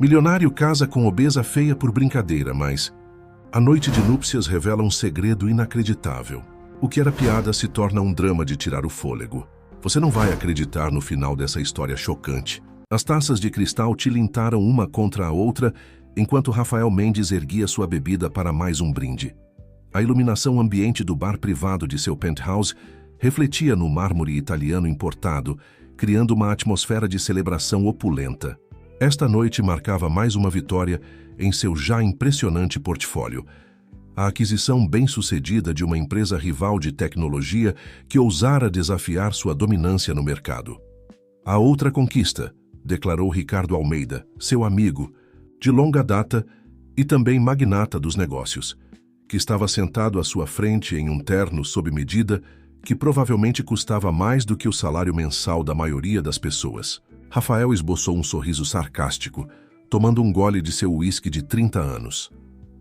Milionário casa com obesa feia por brincadeira, mas a noite de núpcias revela um segredo inacreditável. O que era piada se torna um drama de tirar o fôlego. Você não vai acreditar no final dessa história chocante. As taças de cristal tilintaram uma contra a outra, enquanto Rafael Mendes erguia sua bebida para mais um brinde. A iluminação ambiente do bar privado de seu penthouse refletia no mármore italiano importado, criando uma atmosfera de celebração opulenta. Esta noite marcava mais uma vitória em seu já impressionante portfólio. A aquisição bem-sucedida de uma empresa rival de tecnologia que ousara desafiar sua dominância no mercado. A outra conquista, declarou Ricardo Almeida, seu amigo, de longa data e também magnata dos negócios, que estava sentado à sua frente em um terno sob medida que provavelmente custava mais do que o salário mensal da maioria das pessoas. Rafael esboçou um sorriso sarcástico, tomando um gole de seu uísque de 30 anos.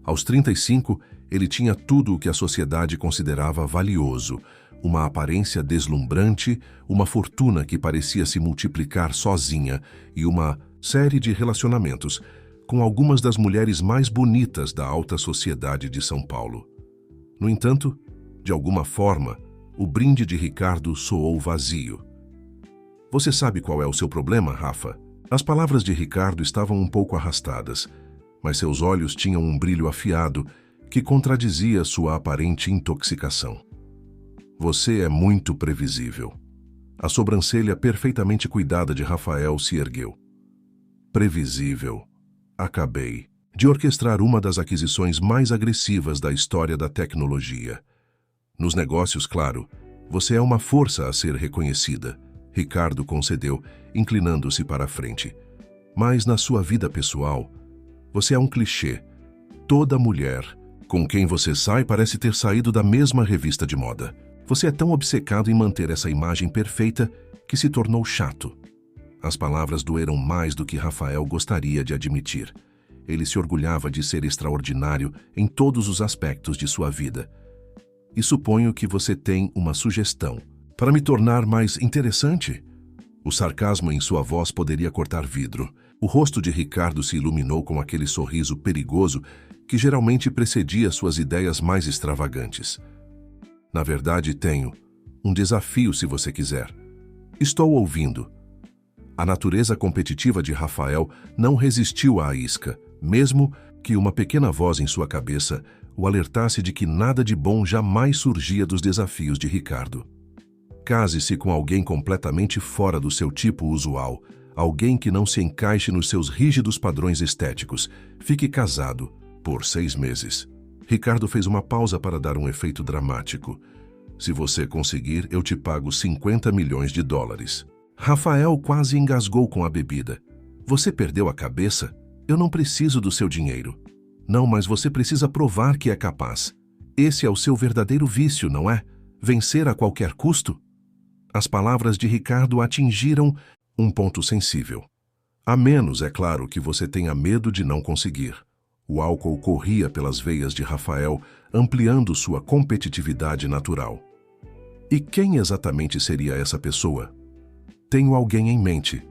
Aos 35, ele tinha tudo o que a sociedade considerava valioso, uma aparência deslumbrante, uma fortuna que parecia se multiplicar sozinha e uma série de relacionamentos com algumas das mulheres mais bonitas da alta sociedade de São Paulo. No entanto, de alguma forma, o brinde de Ricardo soou vazio. Você sabe qual é o seu problema, Rafa? As palavras de Ricardo estavam um pouco arrastadas, mas seus olhos tinham um brilho afiado que contradizia sua aparente intoxicação. Você é muito previsível. A sobrancelha perfeitamente cuidada de Rafael se ergueu. Previsível. Acabei de orquestrar uma das aquisições mais agressivas da história da tecnologia. Nos negócios, claro, você é uma força a ser reconhecida, Ricardo concedeu, inclinando-se para a frente. Mas na sua vida pessoal, você é um clichê. Toda mulher com quem você sai parece ter saído da mesma revista de moda. Você é tão obcecado em manter essa imagem perfeita que se tornou chato. As palavras doeram mais do que Rafael gostaria de admitir. Ele se orgulhava de ser extraordinário em todos os aspectos de sua vida. E suponho que você tem uma sugestão. Para me tornar mais interessante? O sarcasmo em sua voz poderia cortar vidro. O rosto de Ricardo se iluminou com aquele sorriso perigoso que geralmente precedia suas ideias mais extravagantes. Na verdade, tenho um desafio se você quiser. Estou ouvindo. A natureza competitiva de Rafael não resistiu à isca, mesmo que uma pequena voz em sua cabeça o alertasse de que nada de bom jamais surgia dos desafios de Ricardo. Case-se com alguém completamente fora do seu tipo usual, alguém que não se encaixe nos seus rígidos padrões estéticos. Fique casado por 6 meses. Ricardo fez uma pausa para dar um efeito dramático. Se você conseguir, eu te pago $50 milhões. Rafael quase engasgou com a bebida. Você perdeu a cabeça? Eu não preciso do seu dinheiro. Não, mas você precisa provar que é capaz. Esse é o seu verdadeiro vício, não é? Vencer a qualquer custo? As palavras de Ricardo atingiram um ponto sensível. A menos, é claro, que você tenha medo de não conseguir. O álcool corria pelas veias de Rafael, ampliando sua competitividade natural. E quem exatamente seria essa pessoa? Tenho alguém em mente.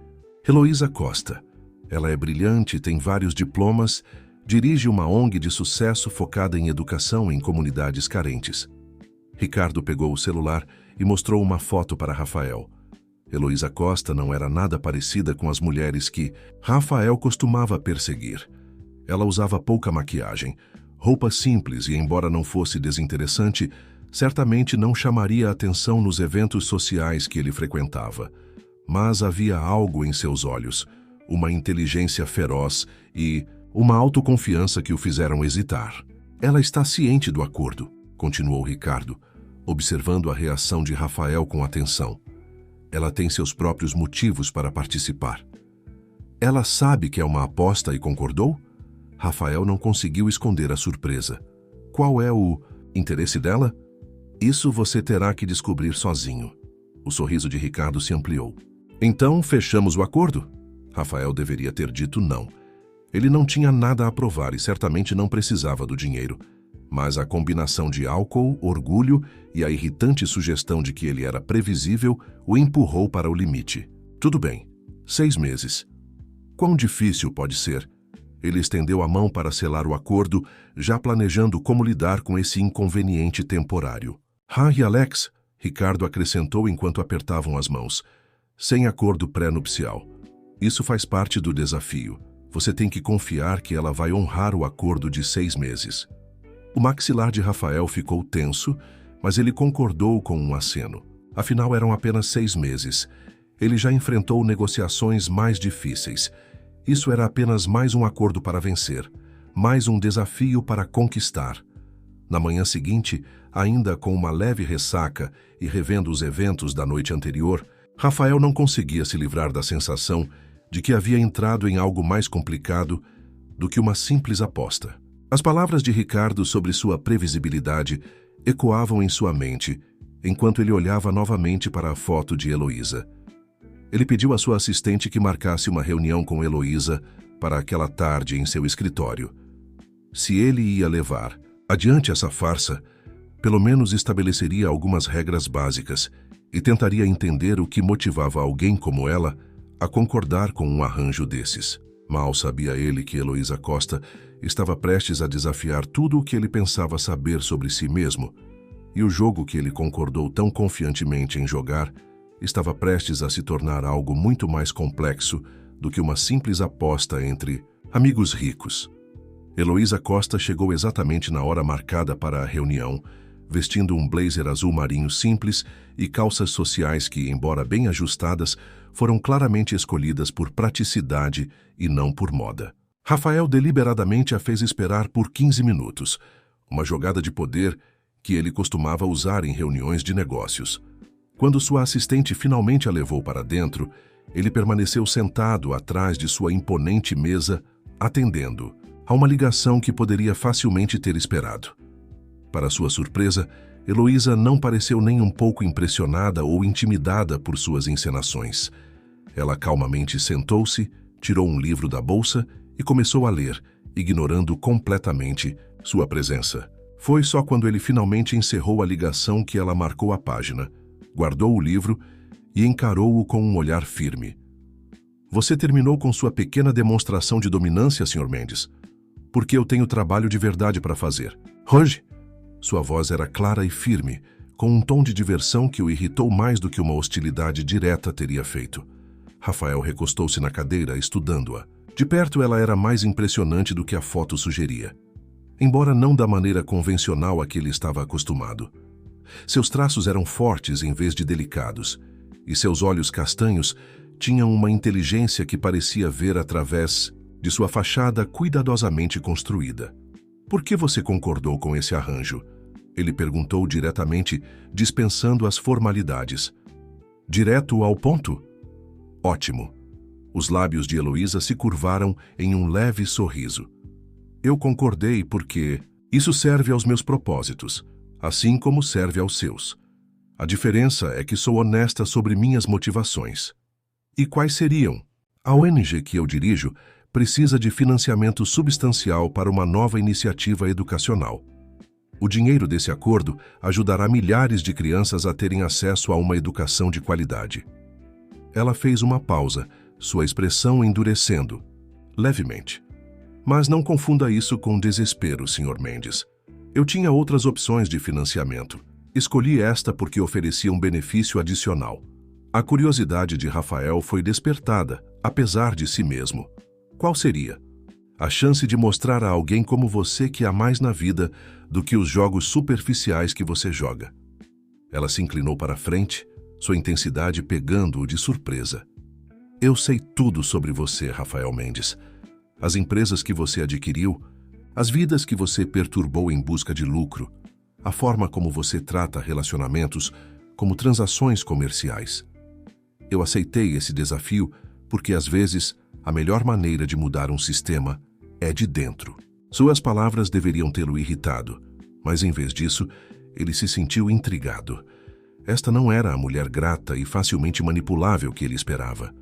Heloísa Costa. Ela é brilhante, tem vários diplomas, dirige uma ONG de sucesso focada em educação em comunidades carentes. Ricardo pegou o celular e mostrou uma foto para Rafael. Heloísa Costa não era nada parecida com as mulheres que Rafael costumava perseguir. Ela usava pouca maquiagem, roupa simples e, embora não fosse desinteressante, certamente não chamaria a atenção nos eventos sociais que ele frequentava. Mas havia algo em seus olhos, uma inteligência feroz e uma autoconfiança que o fizeram hesitar. Ela está ciente do acordo, continuou Ricardo, observando a reação de Rafael com atenção. Ela tem seus próprios motivos para participar. Ela sabe que é uma aposta e concordou? Rafael não conseguiu esconder a surpresa. Qual é o interesse dela? Isso você terá que descobrir sozinho. O sorriso de Ricardo se ampliou. Então, fechamos o acordo? Rafael deveria ter dito não. Ele não tinha nada a provar e certamente não precisava do dinheiro. Mas a combinação de álcool, orgulho e a irritante sugestão de que ele era previsível o empurrou para o limite. Tudo bem, 6 meses. Quão difícil pode ser? Ele estendeu a mão para selar o acordo, já planejando como lidar com esse inconveniente temporário. E Alex, Ricardo acrescentou enquanto apertavam as mãos, sem acordo pré-nupcial. Isso faz parte do desafio. Você tem que confiar que ela vai honrar o acordo de 6 meses. O maxilar de Rafael ficou tenso, mas ele concordou com um aceno. Afinal, eram apenas 6 meses. Ele já enfrentou negociações mais difíceis. Isso era apenas mais um acordo para vencer, mais um desafio para conquistar. Na manhã seguinte, ainda com uma leve ressaca e revendo os eventos da noite anterior, Rafael não conseguia se livrar da sensação de que havia entrado em algo mais complicado do que uma simples aposta. As palavras de Ricardo sobre sua previsibilidade ecoavam em sua mente, enquanto ele olhava novamente para a foto de Heloísa. Ele pediu à sua assistente que marcasse uma reunião com Heloísa para aquela tarde em seu escritório. Se ele ia levar adiante essa farsa, pelo menos estabeleceria algumas regras básicas e tentaria entender o que motivava alguém como ela a concordar com um arranjo desses. Mal sabia ele que Heloísa Costa estava prestes a desafiar tudo o que ele pensava saber sobre si mesmo, e o jogo que ele concordou tão confiantemente em jogar estava prestes a se tornar algo muito mais complexo do que uma simples aposta entre amigos ricos. Heloísa Costa chegou exatamente na hora marcada para a reunião, vestindo um blazer azul marinho simples e calças sociais que, embora bem ajustadas, foram claramente escolhidas por praticidade e não por moda. Rafael deliberadamente a fez esperar por 15 minutos, uma jogada de poder que ele costumava usar em reuniões de negócios. Quando sua assistente finalmente a levou para dentro, ele permaneceu sentado atrás de sua imponente mesa, atendendo a uma ligação que poderia facilmente ter esperado. Para sua surpresa, Heloísa não pareceu nem um pouco impressionada ou intimidada por suas encenações. Ela calmamente sentou-se, tirou um livro da bolsa e começou a ler, ignorando completamente sua presença. Foi só quando ele finalmente encerrou a ligação que ela marcou a página, guardou o livro e encarou-o com um olhar firme. Você terminou com sua pequena demonstração de dominância, Sr. Mendes, porque eu tenho trabalho de verdade para fazer. Hoje? Sua voz era clara e firme, com um tom de diversão que o irritou mais do que uma hostilidade direta teria feito. Rafael recostou-se na cadeira, estudando-a. De perto, ela era mais impressionante do que a foto sugeria, embora não da maneira convencional a que ele estava acostumado. Seus traços eram fortes em vez de delicados, e seus olhos castanhos tinham uma inteligência que parecia ver através de sua fachada cuidadosamente construída. Por que você concordou com esse arranjo? Ele perguntou diretamente, dispensando as formalidades. Direto ao ponto? Ótimo. Os lábios de Heloísa se curvaram em um leve sorriso. Eu concordei porque isso serve aos meus propósitos, assim como serve aos seus. A diferença é que sou honesta sobre minhas motivações. E quais seriam? A ONG que eu dirijo precisa de financiamento substancial para uma nova iniciativa educacional. O dinheiro desse acordo ajudará milhares de crianças a terem acesso a uma educação de qualidade. Ela fez uma pausa, sua expressão endurecendo, levemente. Mas não confunda isso com desespero, Sr. Mendes. Eu tinha outras opções de financiamento. Escolhi esta porque oferecia um benefício adicional. A curiosidade de Rafael foi despertada, apesar de si mesmo. Qual seria? A chance de mostrar a alguém como você que há mais na vida do que os jogos superficiais que você joga. Ela se inclinou para a frente, sua intensidade pegando-o de surpresa. Eu sei tudo sobre você, Rafael Mendes. As empresas que você adquiriu, as vidas que você perturbou em busca de lucro, a forma como você trata relacionamentos como transações comerciais. Eu aceitei esse desafio porque, às vezes, a melhor maneira de mudar um sistema é de dentro. Suas palavras deveriam tê-lo irritado, mas em vez disso, ele se sentiu intrigado. Esta não era a mulher grata e facilmente manipulável que ele esperava.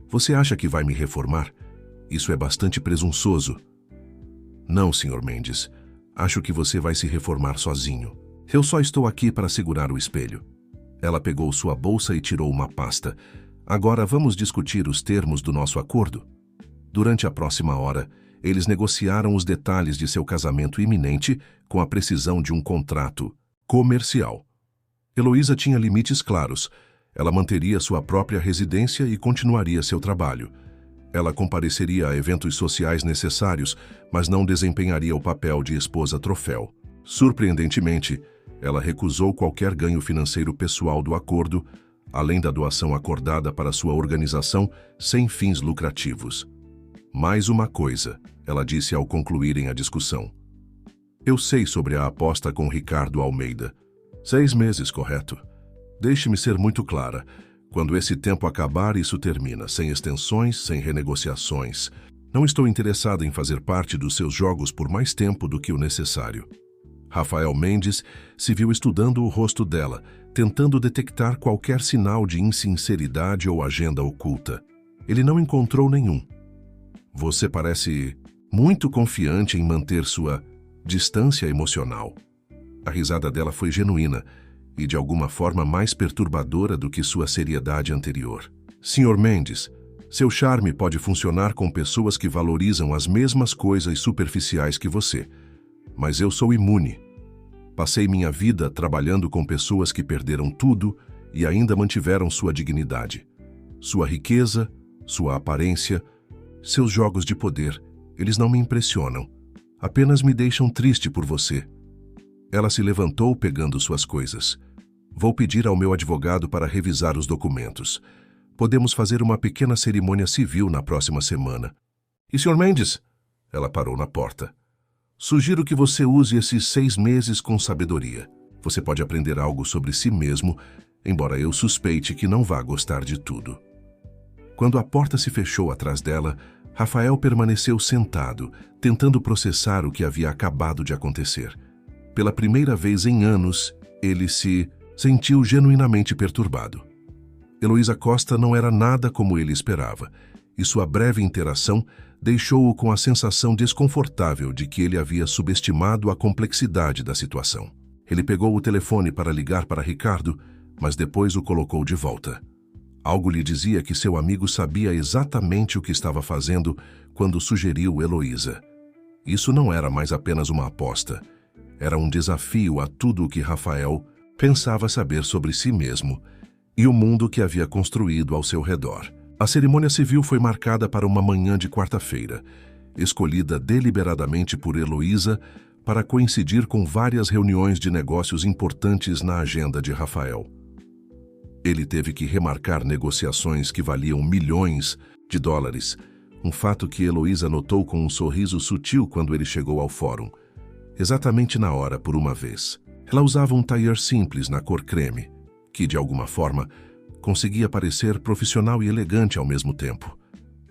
Você acha que vai me reformar? Isso é bastante presunçoso. Não, Sr. Mendes. Acho que você vai se reformar sozinho. Eu só estou aqui para segurar o espelho. Ela pegou sua bolsa e tirou uma pasta. Agora vamos discutir os termos do nosso acordo. Durante a próxima hora, Eles negociaram os detalhes de seu casamento iminente com a precisão de um contrato comercial. Heloísa tinha limites claros. Ela manteria sua própria residência e continuaria seu trabalho. Ela compareceria a eventos sociais necessários, mas não desempenharia o papel de esposa troféu. Surpreendentemente, ela recusou qualquer ganho financeiro pessoal do acordo, além da doação acordada para sua organização sem fins lucrativos. Mais uma coisa, ela disse ao concluírem a discussão. Eu sei sobre a aposta com Ricardo Almeida. 6 meses, correto? Deixe-me ser muito clara. Quando esse tempo acabar, isso termina, sem extensões, sem renegociações. Não estou interessada em fazer parte dos seus jogos por mais tempo do que o necessário. Rafael Mendes se viu estudando o rosto dela, tentando detectar qualquer sinal de insinceridade ou agenda oculta. Ele não encontrou nenhum. Você parece muito confiante em manter sua distância emocional. A risada dela foi genuína e, de alguma forma, mais perturbadora do que sua seriedade anterior. Sr. Mendes, seu charme pode funcionar com pessoas que valorizam as mesmas coisas superficiais que você. Mas eu sou imune. Passei minha vida trabalhando com pessoas que perderam tudo e ainda mantiveram sua dignidade. Sua riqueza, sua aparência, seus jogos de poder, eles não me impressionam. Apenas me deixam triste por você. Ela se levantou pegando suas coisas. Vou pedir ao meu advogado para revisar os documentos. Podemos fazer uma pequena cerimônia civil na próxima semana. E Sr. Mendes? Ela parou na porta. Sugiro que você use esses 6 meses com sabedoria. Você pode aprender algo sobre si mesmo, embora eu suspeite que não vá gostar de tudo. Quando a porta se fechou atrás dela, Rafael permaneceu sentado, tentando processar o que havia acabado de acontecer. Pela primeira vez em anos, ele se sentiu genuinamente perturbado. Heloísa Costa não era nada como ele esperava, e sua breve interação deixou-o com a sensação desconfortável de que ele havia subestimado a complexidade da situação. Ele pegou o telefone para ligar para Ricardo, mas depois o colocou de volta. Algo lhe dizia que seu amigo sabia exatamente o que estava fazendo quando sugeriu Heloísa. Isso não era mais apenas uma aposta. Era um desafio a tudo o que Rafael pensava saber sobre si mesmo e o mundo que havia construído ao seu redor. A cerimônia civil foi marcada para uma manhã de quarta-feira, escolhida deliberadamente por Heloísa para coincidir com várias reuniões de negócios importantes na agenda de Rafael. Ele teve que remarcar negociações que valiam milhões de dólares, um fato que Heloísa notou com um sorriso sutil quando ele chegou ao fórum. Exatamente na hora, por uma vez. Ela usava um tailleur simples na cor creme, que, de alguma forma, conseguia parecer profissional e elegante ao mesmo tempo.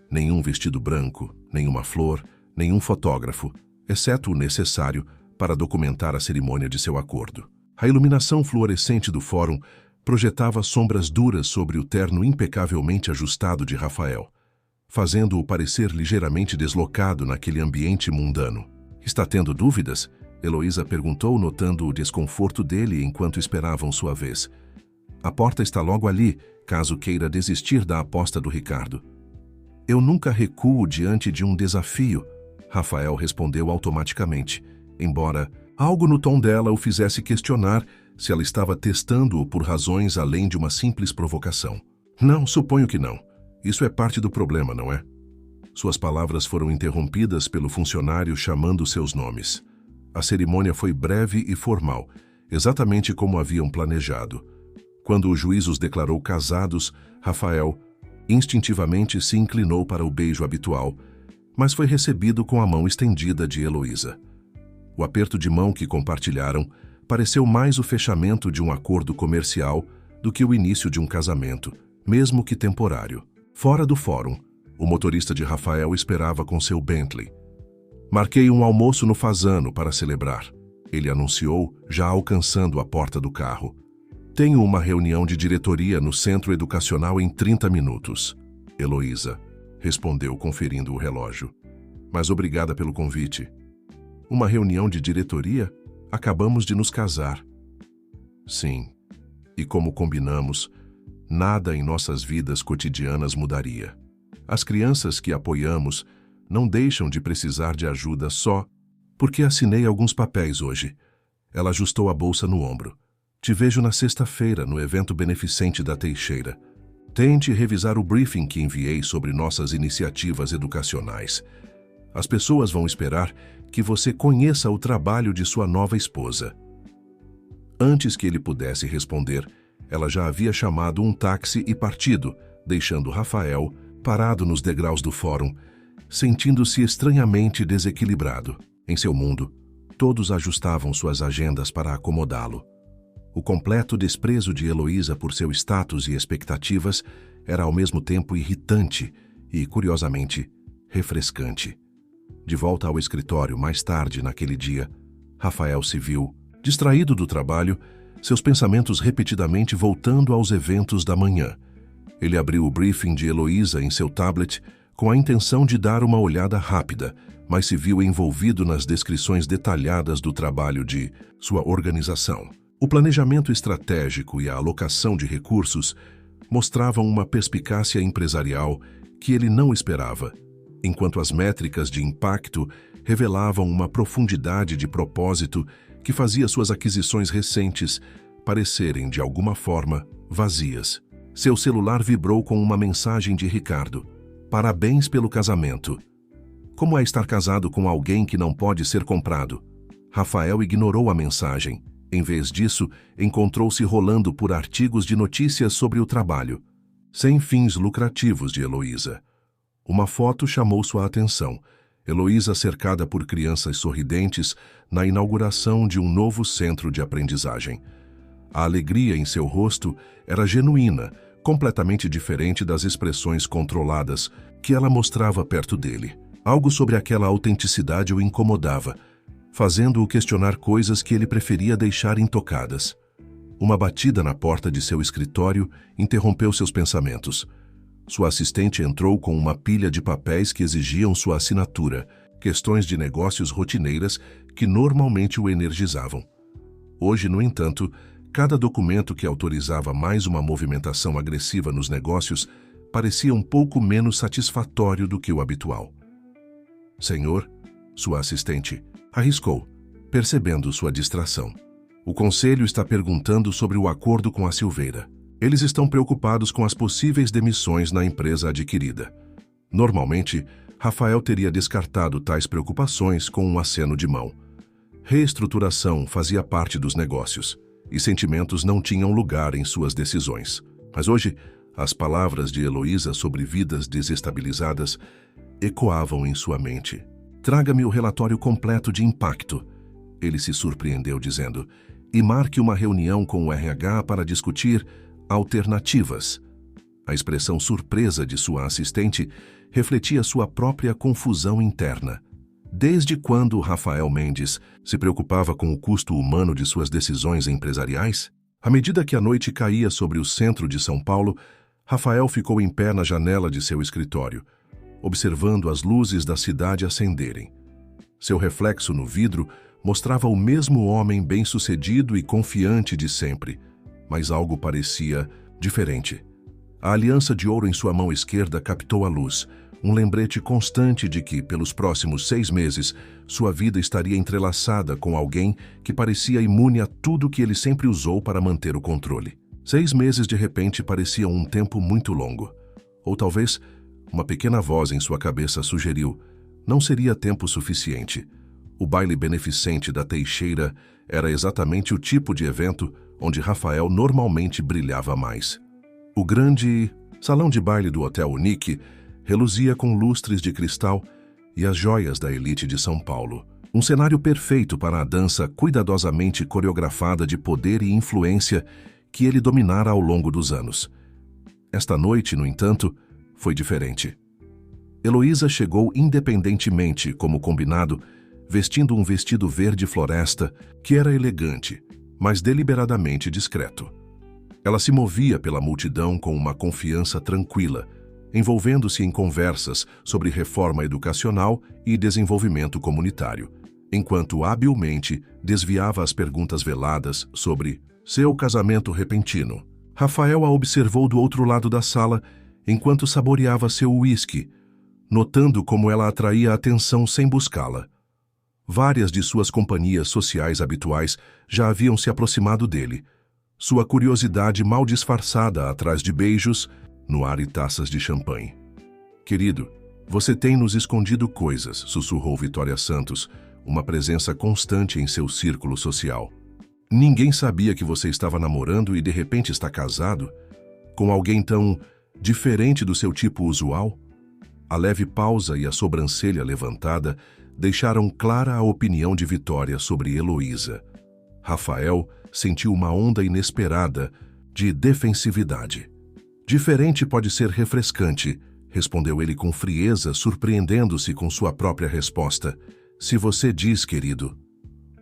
Nenhum vestido branco, nenhuma flor, nenhum fotógrafo, exceto o necessário para documentar a cerimônia de seu acordo. A iluminação fluorescente do fórum projetava sombras duras sobre o terno impecavelmente ajustado de Rafael, fazendo-o parecer ligeiramente deslocado naquele ambiente mundano. Está tendo dúvidas? Heloísa perguntou, notando o desconforto dele enquanto esperavam sua vez. A porta está logo ali, caso queira desistir da aposta do Ricardo. Eu nunca recuo diante de um desafio, Rafael respondeu automaticamente, embora algo no tom dela o fizesse questionar se ela estava testando-o por razões além de uma simples provocação. Não, suponho que não. Isso é parte do problema, não é? Suas palavras foram interrompidas pelo funcionário chamando seus nomes. A cerimônia foi breve e formal, exatamente como haviam planejado. Quando o juiz os declarou casados, Rafael instintivamente se inclinou para o beijo habitual, mas foi recebido com a mão estendida de Heloísa. O aperto de mão que compartilharam pareceu mais o fechamento de um acordo comercial do que o início de um casamento, mesmo que temporário. Fora do fórum, o motorista de Rafael esperava com seu Bentley. Marquei um almoço no Fasano para celebrar, ele anunciou, já alcançando a porta do carro. Tenho uma reunião de diretoria no centro educacional em 30 minutos. Heloísa respondeu, conferindo o relógio. Mas obrigada pelo convite. Uma reunião de diretoria? Acabamos de nos casar. Sim, e como combinamos, nada em nossas vidas cotidianas mudaria. As crianças que apoiamos não deixam de precisar de ajuda só porque assinei alguns papéis hoje. Ela ajustou a bolsa no ombro. Te vejo na sexta-feira, no evento beneficente da Teixeira. Tente revisar o briefing que enviei sobre nossas iniciativas educacionais. As pessoas vão esperar que você conheça o trabalho de sua nova esposa. Antes que ele pudesse responder, ela já havia chamado um táxi e partido, deixando Rafael parado nos degraus do fórum, sentindo-se estranhamente desequilibrado. Em seu mundo, todos ajustavam suas agendas para acomodá-lo. O completo desprezo de Heloísa por seu status e expectativas era ao mesmo tempo irritante e, curiosamente, refrescante. De volta ao escritório mais tarde naquele dia, Rafael se viu, distraído do trabalho, seus pensamentos repetidamente voltando aos eventos da manhã. Ele abriu o briefing de Heloísa em seu tablet com a intenção de dar uma olhada rápida, mas se viu envolvido nas descrições detalhadas do trabalho de sua organização. O planejamento estratégico e a alocação de recursos mostravam uma perspicácia empresarial que ele não esperava, enquanto as métricas de impacto revelavam uma profundidade de propósito que fazia suas aquisições recentes parecerem, de alguma forma, vazias. Seu celular vibrou com uma mensagem de Ricardo. Parabéns pelo casamento. Como é estar casado com alguém que não pode ser comprado? Rafael ignorou a mensagem. Em vez disso, encontrou-se rolando por artigos de notícias sobre o trabalho, sem fins lucrativos de Heloísa. Uma foto chamou sua atenção. Heloísa cercada por crianças sorridentes na inauguração de um novo centro de aprendizagem. A alegria em seu rosto era genuína, completamente diferente das expressões controladas que ela mostrava perto dele. Algo sobre aquela autenticidade o incomodava, fazendo-o questionar coisas que ele preferia deixar intocadas. Uma batida na porta de seu escritório interrompeu seus pensamentos. Sua assistente entrou com uma pilha de papéis que exigiam sua assinatura, questões de negócios rotineiras que normalmente o energizavam. Hoje, no entanto, cada documento que autorizava mais uma movimentação agressiva nos negócios parecia um pouco menos satisfatório do que o habitual. Senhor, sua assistente arriscou, percebendo sua distração. O conselho está perguntando sobre o acordo com a Silveira. Eles estão preocupados com as possíveis demissões na empresa adquirida. Normalmente, Rafael teria descartado tais preocupações com um aceno de mão. Reestruturação fazia parte dos negócios, e sentimentos não tinham lugar em suas decisões. Mas hoje, as palavras de Heloísa sobre vidas desestabilizadas ecoavam em sua mente. Traga-me o relatório completo de impacto. Ele se surpreendeu dizendo, e marque uma reunião com o RH para discutir alternativas. A expressão surpresa de sua assistente refletia sua própria confusão interna. Desde quando Rafael Mendes se preocupava com o custo humano de suas decisões empresariais? À medida que a noite caía sobre o centro de São Paulo, Rafael ficou em pé na janela de seu escritório, observando as luzes da cidade acenderem. Seu reflexo no vidro mostrava o mesmo homem bem-sucedido e confiante de sempre, mas algo parecia diferente. A aliança de ouro em sua mão esquerda captou a luz, um lembrete constante de que, pelos próximos 6 meses, sua vida estaria entrelaçada com alguém que parecia imune a tudo que ele sempre usou para manter o controle. 6 meses de repente pareciam um tempo muito longo. Ou talvez uma pequena voz em sua cabeça sugeriu: não seria tempo suficiente. O baile beneficente da Teixeira era exatamente o tipo de evento onde Rafael normalmente brilhava mais. O grande salão de baile do Hotel Unique reluzia com lustres de cristal e as joias da elite de São Paulo. Um cenário perfeito para a dança cuidadosamente coreografada de poder e influência que ele dominara ao longo dos anos. Esta noite, no entanto, foi diferente. Heloísa chegou independentemente, como combinado, vestindo um vestido verde floresta que era elegante, mas deliberadamente discreto. Ela se movia pela multidão com uma confiança tranquila, envolvendo-se em conversas sobre reforma educacional e desenvolvimento comunitário, enquanto habilmente desviava as perguntas veladas sobre seu casamento repentino. Rafael a observou do outro lado da sala enquanto saboreava seu uísque, notando como ela atraía a atenção sem buscá-la. Várias de suas companhias sociais habituais já haviam se aproximado dele, sua curiosidade mal disfarçada atrás de beijos, no ar e taças de champanhe. "Querido, você tem nos escondido coisas", sussurrou Vitória Santos, uma presença constante em seu círculo social. "Ninguém sabia que você estava namorando e de repente está casado? Com alguém tão diferente do seu tipo usual?" A leve pausa e a sobrancelha levantada deixaram clara a opinião de Vitória sobre Heloísa. Rafael sentiu uma onda inesperada de defensividade. "Diferente pode ser refrescante", respondeu ele com frieza, surpreendendo-se com sua própria resposta. "Se você diz, querido."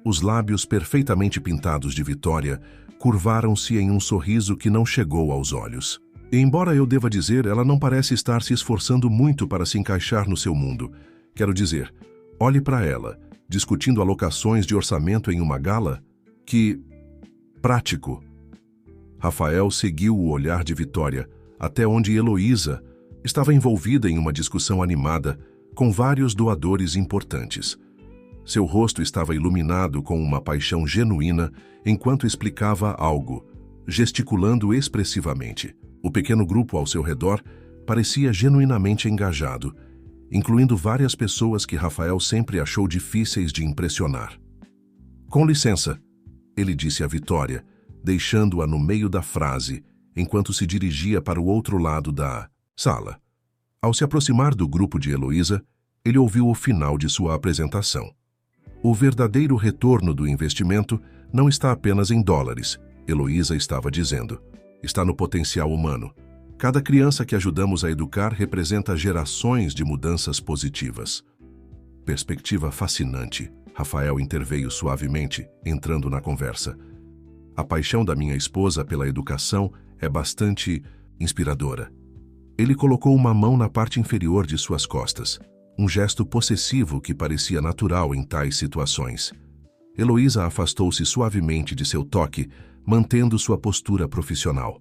Os lábios perfeitamente pintados de Vitória curvaram-se em um sorriso que não chegou aos olhos. E embora eu deva dizer, ela não parece estar se esforçando muito para se encaixar no seu mundo. Quero dizer, olhe para ela, discutindo alocações de orçamento em uma gala? Que prático." Rafael seguiu o olhar de Vitória, até onde Heloísa estava envolvida em uma discussão animada com vários doadores importantes. Seu rosto estava iluminado com uma paixão genuína enquanto explicava algo, gesticulando expressivamente. O pequeno grupo ao seu redor parecia genuinamente engajado, incluindo várias pessoas que Rafael sempre achou difíceis de impressionar. "Com licença", ele disse a Vitória, deixando-a no meio da frase, enquanto se dirigia para o outro lado da sala. Ao se aproximar do grupo de Heloísa, ele ouviu o final de sua apresentação. "O verdadeiro retorno do investimento não está apenas em dólares", Heloísa estava dizendo. "Está no potencial humano. Cada criança que ajudamos a educar representa gerações de mudanças positivas." "Perspectiva fascinante", Rafael interveio suavemente, entrando na conversa. "A paixão da minha esposa pela educação é bastante inspiradora." Ele colocou uma mão na parte inferior de suas costas, um gesto possessivo que parecia natural em tais situações. Heloísa afastou-se suavemente de seu toque, mantendo sua postura profissional.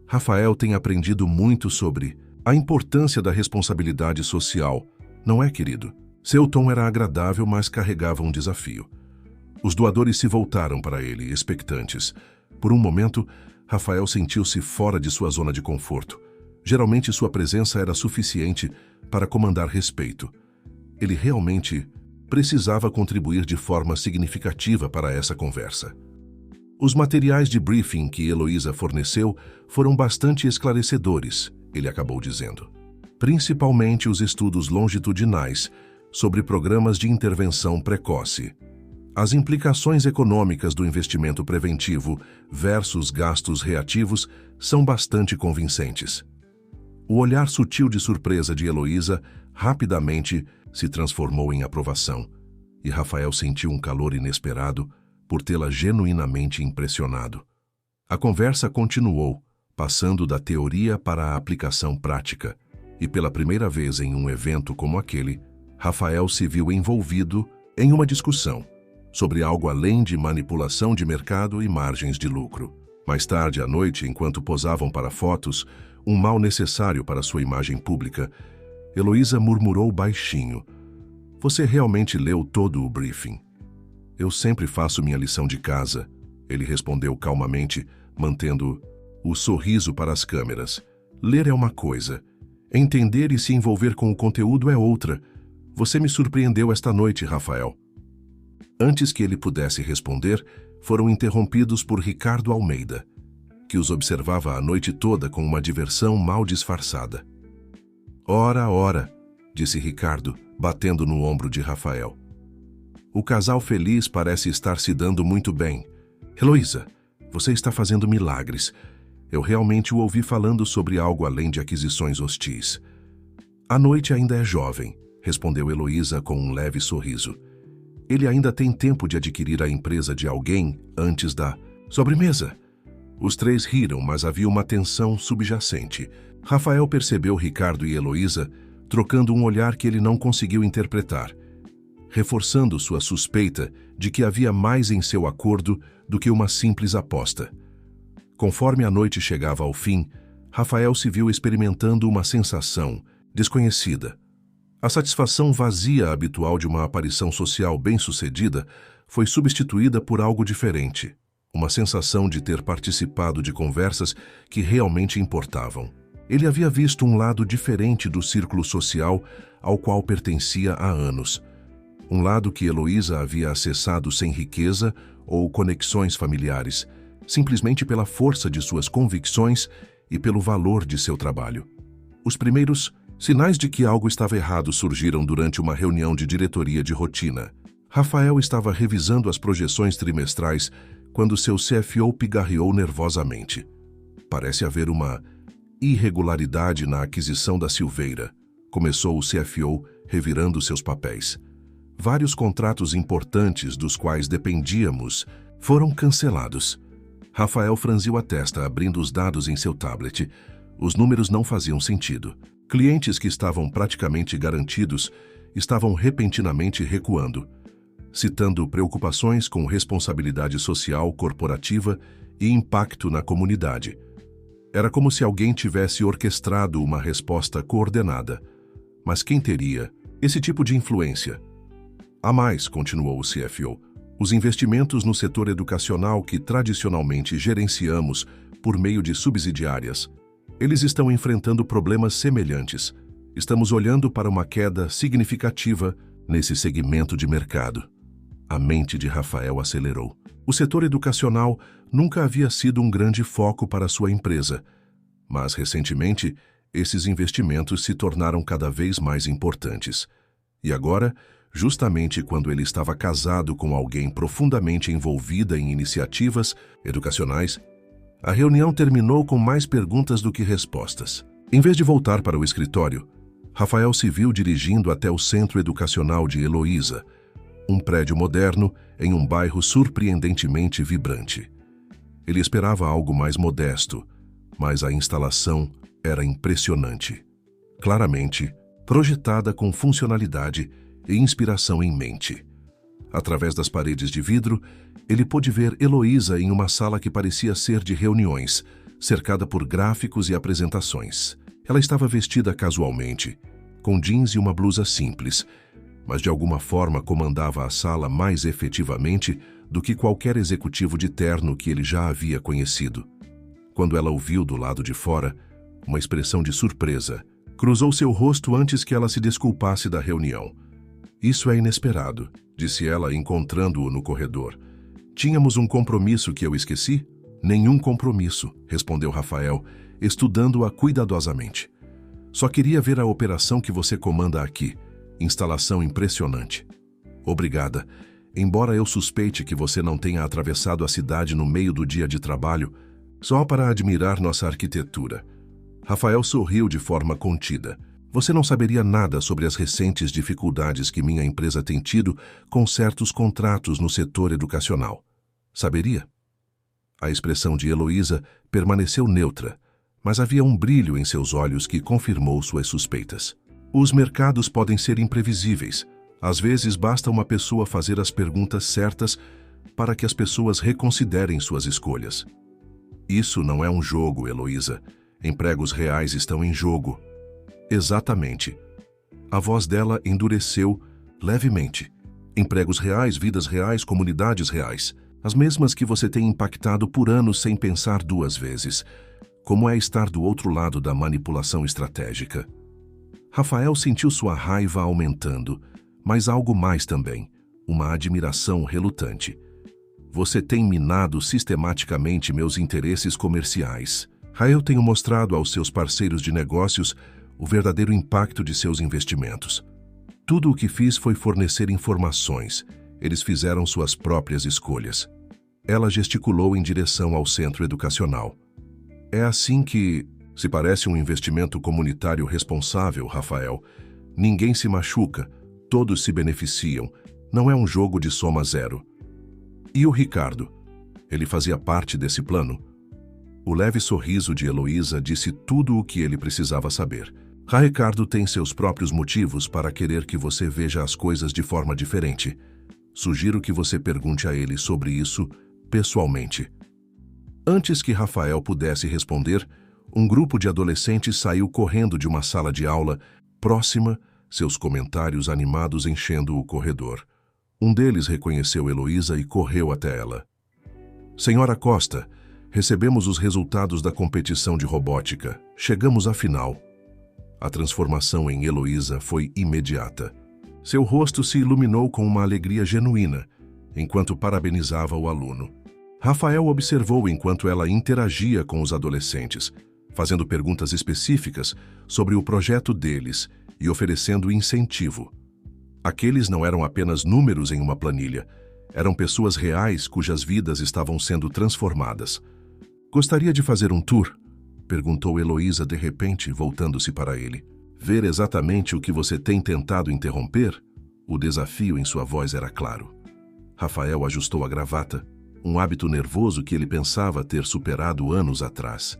"Rafael tem aprendido muito sobre a importância da responsabilidade social, não é, querido?" Seu tom era agradável, mas carregava um desafio. Os doadores se voltaram para ele, expectantes. Por um momento, Rafael sentiu-se fora de sua zona de conforto. Geralmente sua presença era suficiente para comandar respeito. Ele realmente precisava contribuir de forma significativa para essa conversa. Os materiais de briefing que Heloísa forneceu foram bastante esclarecedores, ele acabou dizendo. Principalmente os estudos longitudinais sobre programas de intervenção precoce. As implicações econômicas do investimento preventivo versus gastos reativos são bastante convincentes. O olhar sutil de surpresa de Heloísa rapidamente se transformou em aprovação, e Rafael sentiu um calor inesperado por tê-la genuinamente impressionado. A conversa continuou, passando da teoria para a aplicação prática, e pela primeira vez em um evento como aquele, Rafael se viu envolvido em uma discussão sobre algo além de manipulação de mercado e margens de lucro. Mais tarde à noite, enquanto posavam para fotos, um mal necessário para sua imagem pública, Heloísa murmurou baixinho: "Você realmente leu todo o briefing?" "Eu sempre faço minha lição de casa", ele respondeu calmamente, mantendo o sorriso para as câmeras. "Ler é uma coisa, entender e se envolver com o conteúdo é outra. Você me surpreendeu esta noite, Rafael." Antes que ele pudesse responder, foram interrompidos por Ricardo Almeida, que os observava a noite toda com uma diversão mal disfarçada. Ora, ora", disse Ricardo, batendo no ombro de Rafael. "O casal feliz parece estar se dando muito bem. Heloísa, você está fazendo milagres. Eu realmente o ouvi falando sobre algo além de aquisições hostis." "A noite ainda é jovem", respondeu Heloísa com um leve sorriso. "Ele ainda tem tempo de adquirir a empresa de alguém antes da sobremesa." Os três riram, mas havia uma tensão subjacente. Rafael percebeu Ricardo e Heloísa trocando um olhar que ele não conseguiu interpretar, reforçando sua suspeita de que havia mais em seu acordo do que uma simples aposta. Conforme a noite chegava ao fim, Rafael se viu experimentando uma sensação desconhecida, A satisfação vazia habitual de uma aparição social bem-sucedida foi substituída por algo diferente, uma sensação de ter participado de conversas que realmente importavam. Ele havia visto um lado diferente do círculo social ao qual pertencia há anos. Um lado que Heloísa havia acessado sem riqueza ou conexões familiares, simplesmente pela força de suas convicções e pelo valor de seu trabalho. Os primeiros sinais de que algo estava errado surgiram durante uma reunião de diretoria de rotina. Rafael estava revisando as projeções trimestrais quando seu CFO pigarreou nervosamente. Parece haver uma irregularidade na aquisição da Silveira, começou o CFO, revirando seus papéis. Vários contratos importantes dos quais dependíamos foram cancelados. Rafael franziu a testa, abrindo os dados em seu tablet. Os números não faziam sentido. Clientes que estavam praticamente garantidos estavam repentinamente recuando, citando preocupações com responsabilidade social corporativa e impacto na comunidade. Era como se alguém tivesse orquestrado uma resposta coordenada. Mas quem teria esse tipo de influência? Há mais, continuou o CFO, os investimentos no setor educacional que tradicionalmente gerenciamos por meio de subsidiárias. Eles estão enfrentando problemas semelhantes. Estamos olhando para uma queda significativa nesse segmento de mercado. A mente de Rafael acelerou. O setor educacional nunca havia sido um grande foco para sua empresa, mas recentemente esses investimentos se tornaram cada vez mais importantes. E agora, justamente quando ele estava casado com alguém profundamente envolvida em iniciativas educacionais, a reunião terminou com mais perguntas do que respostas. Em vez de voltar para o escritório, Rafael se viu dirigindo até o Centro Educacional de Heloísa, um prédio moderno em um bairro surpreendentemente vibrante. Ele esperava algo mais modesto, mas a instalação era impressionante. Claramente, projetada com funcionalidade e inspiração em mente. Através das paredes de vidro, ele pôde ver Heloísa em uma sala que parecia ser de reuniões, cercada por gráficos e apresentações. Ela estava vestida casualmente, com jeans e uma blusa simples, mas de alguma forma comandava a sala mais efetivamente do que qualquer executivo de terno que ele já havia conhecido. Quando ela o viu do lado de fora, uma expressão de surpresa cruzou seu rosto antes que ela se desculpasse da reunião. Isso é inesperado, disse ela, encontrando-o no corredor. Tínhamos um compromisso que eu esqueci? Nenhum compromisso, respondeu Rafael, estudando-a cuidadosamente. Só queria ver a operação que você comanda aqui. Instalação impressionante. Obrigada. Embora eu suspeite que você não tenha atravessado a cidade no meio do dia de trabalho, só para admirar nossa arquitetura. Rafael sorriu de forma contida. Você não saberia nada sobre as recentes dificuldades que minha empresa tem tido com certos contratos no setor educacional. Saberia? A expressão de Heloísa permaneceu neutra, mas havia um brilho em seus olhos que confirmou suas suspeitas. Os mercados podem ser imprevisíveis. Às vezes basta uma pessoa fazer as perguntas certas para que as pessoas reconsiderem suas escolhas. Isso não é um jogo, Heloísa. Empregos reais estão em jogo. Exatamente. A voz dela endureceu levemente. Empregos reais, vidas reais, comunidades reais. As mesmas que você tem impactado por anos sem pensar duas vezes. Como é estar do outro lado da manipulação estratégica? Rafael sentiu sua raiva aumentando, mas algo mais também, uma admiração relutante. Você tem minado sistematicamente meus interesses comerciais. Eu tenho mostrado aos seus parceiros de negócios o verdadeiro impacto de seus investimentos. Tudo o que fiz foi fornecer informações. Eles fizeram suas próprias escolhas. Ela gesticulou em direção ao centro educacional. É assim que se parece um investimento comunitário responsável, Rafael. Ninguém se machuca, todos se beneficiam. Não é um jogo de soma zero. E o Ricardo? Ele fazia parte desse plano? O leve sorriso de Heloísa disse tudo o que ele precisava saber. Ricardo tem seus próprios motivos para querer que você veja as coisas de forma diferente. Sugiro que você pergunte a ele sobre isso pessoalmente. Antes que Rafael pudesse responder, um grupo de adolescentes saiu correndo de uma sala de aula próxima, seus comentários animados enchendo o corredor. Um deles reconheceu Heloísa e correu até ela. Senhora Costa, recebemos os resultados da competição de robótica. Chegamos à final. A transformação em Heloísa foi imediata. Seu rosto se iluminou com uma alegria genuína, enquanto parabenizava o aluno. Rafael observou enquanto ela interagia com os adolescentes, fazendo perguntas específicas sobre o projeto deles e oferecendo incentivo. Aqueles não eram apenas números em uma planilha, eram pessoas reais cujas vidas estavam sendo transformadas. Gostaria de fazer um tour? Perguntou Heloísa de repente, voltando-se para ele. Ver exatamente o que você tem tentado interromper? O desafio em sua voz era claro. Rafael ajustou a gravata, um hábito nervoso que ele pensava ter superado anos atrás.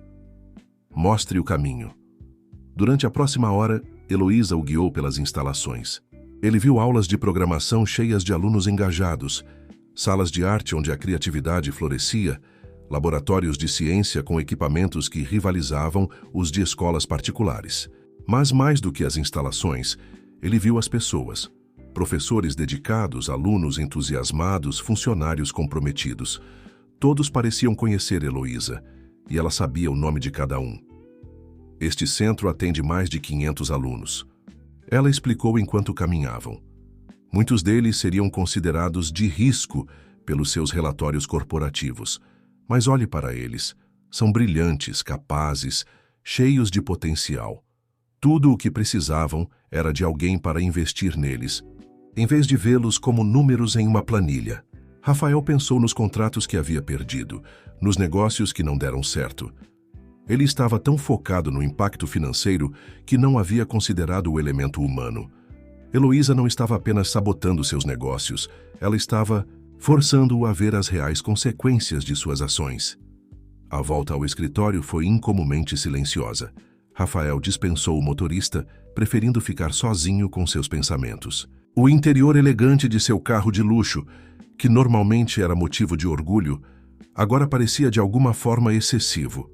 Mostre o caminho. Durante a próxima hora, Heloísa o guiou pelas instalações. Ele viu aulas de programação cheias de alunos engajados, salas de arte onde a criatividade florescia, laboratórios de ciência com equipamentos que rivalizavam os de escolas particulares. Mas mais do que as instalações, ele viu as pessoas. Professores dedicados, alunos entusiasmados, funcionários comprometidos. Todos pareciam conhecer Heloísa, e ela sabia o nome de cada um. Este centro atende mais de 500 alunos. Ela explicou enquanto caminhavam. Muitos deles seriam considerados de risco pelos seus relatórios corporativos. Mas olhe para eles. São brilhantes, capazes, cheios de potencial. Tudo o que precisavam era de alguém para investir neles, em vez de vê-los como números em uma planilha. Rafael pensou nos contratos que havia perdido, nos negócios que não deram certo. Ele estava tão focado no impacto financeiro que não havia considerado o elemento humano. Heloísa não estava apenas sabotando seus negócios, ela estava forçando-o a ver as reais consequências de suas ações. A volta ao escritório foi incomumente silenciosa. Rafael dispensou o motorista, preferindo ficar sozinho com seus pensamentos. O interior elegante de seu carro de luxo, que normalmente era motivo de orgulho, agora parecia de alguma forma excessivo.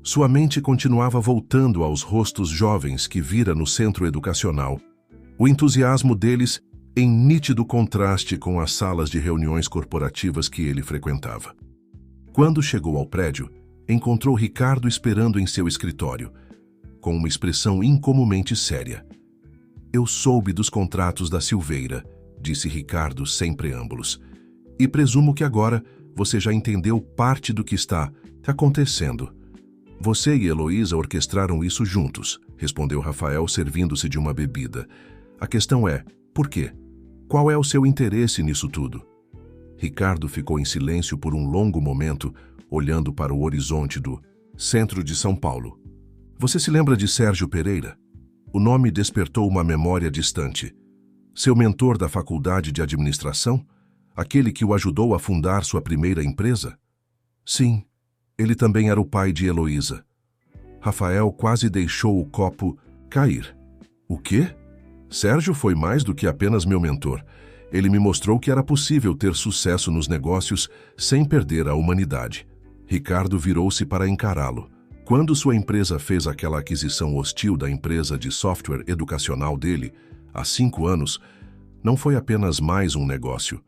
Sua mente continuava voltando aos rostos jovens que vira no centro educacional, o entusiasmo deles em nítido contraste com as salas de reuniões corporativas que ele frequentava. Quando chegou ao prédio, encontrou Ricardo esperando em seu escritório, com uma expressão incomumente séria. Eu soube dos contratos da Silveira, disse Ricardo sem preâmbulos. E presumo que agora você já entendeu parte do que está acontecendo. Você e Heloísa orquestraram isso juntos, respondeu Rafael servindo-se de uma bebida. A questão é, por quê? Qual é o seu interesse nisso tudo? Ricardo ficou em silêncio por um longo momento, olhando para o horizonte do centro de São Paulo. Você se lembra de Sérgio Pereira? O nome despertou uma memória distante. Seu mentor da faculdade de administração? Aquele que o ajudou a fundar sua primeira empresa? Sim, ele também era o pai de Heloísa. Rafael quase deixou o copo cair. O quê? Sérgio foi mais do que apenas meu mentor. Ele me mostrou que era possível ter sucesso nos negócios sem perder a humanidade. Ricardo virou-se para encará-lo. Quando sua empresa fez aquela aquisição hostil da empresa de software educacional dele, há 5 anos, não foi apenas mais um negócio.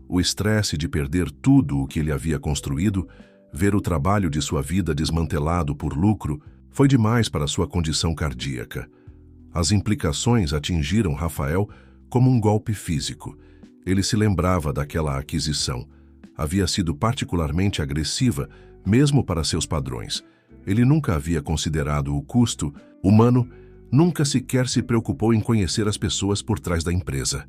O estresse de perder tudo o que ele havia construído, ver o trabalho de sua vida desmantelado por lucro, foi demais para sua condição cardíaca. As implicações atingiram Rafael como um golpe físico. Ele se lembrava daquela aquisição. Havia sido particularmente agressiva, mesmo para seus padrões. Ele nunca havia considerado o custo humano, nunca sequer se preocupou em conhecer as pessoas por trás da empresa.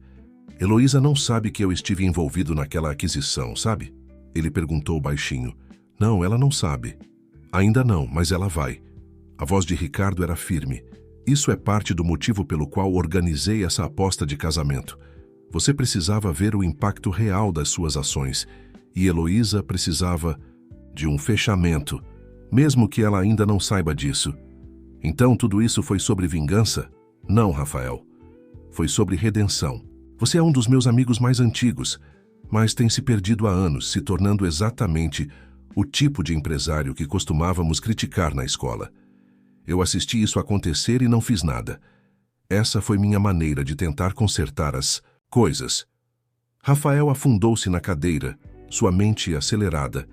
Heloísa não sabe que eu estive envolvido naquela aquisição, sabe? Ele perguntou baixinho. Não, ela não sabe. Ainda não, mas ela vai. A voz de Ricardo era firme. Isso é parte do motivo pelo qual organizei essa aposta de casamento. Você precisava ver o impacto real das suas ações, e Heloísa precisava de um fechamento, mesmo que ela ainda não saiba disso. Então tudo isso foi sobre vingança? Não, Rafael. Foi sobre redenção. Você é um dos meus amigos mais antigos, mas tem se perdido há anos, se tornando exatamente o tipo de empresário que costumávamos criticar na escola. Eu assisti isso acontecer e não fiz nada. Essa foi minha maneira de tentar consertar as coisas. Rafael afundou-se na cadeira, sua mente acelerada.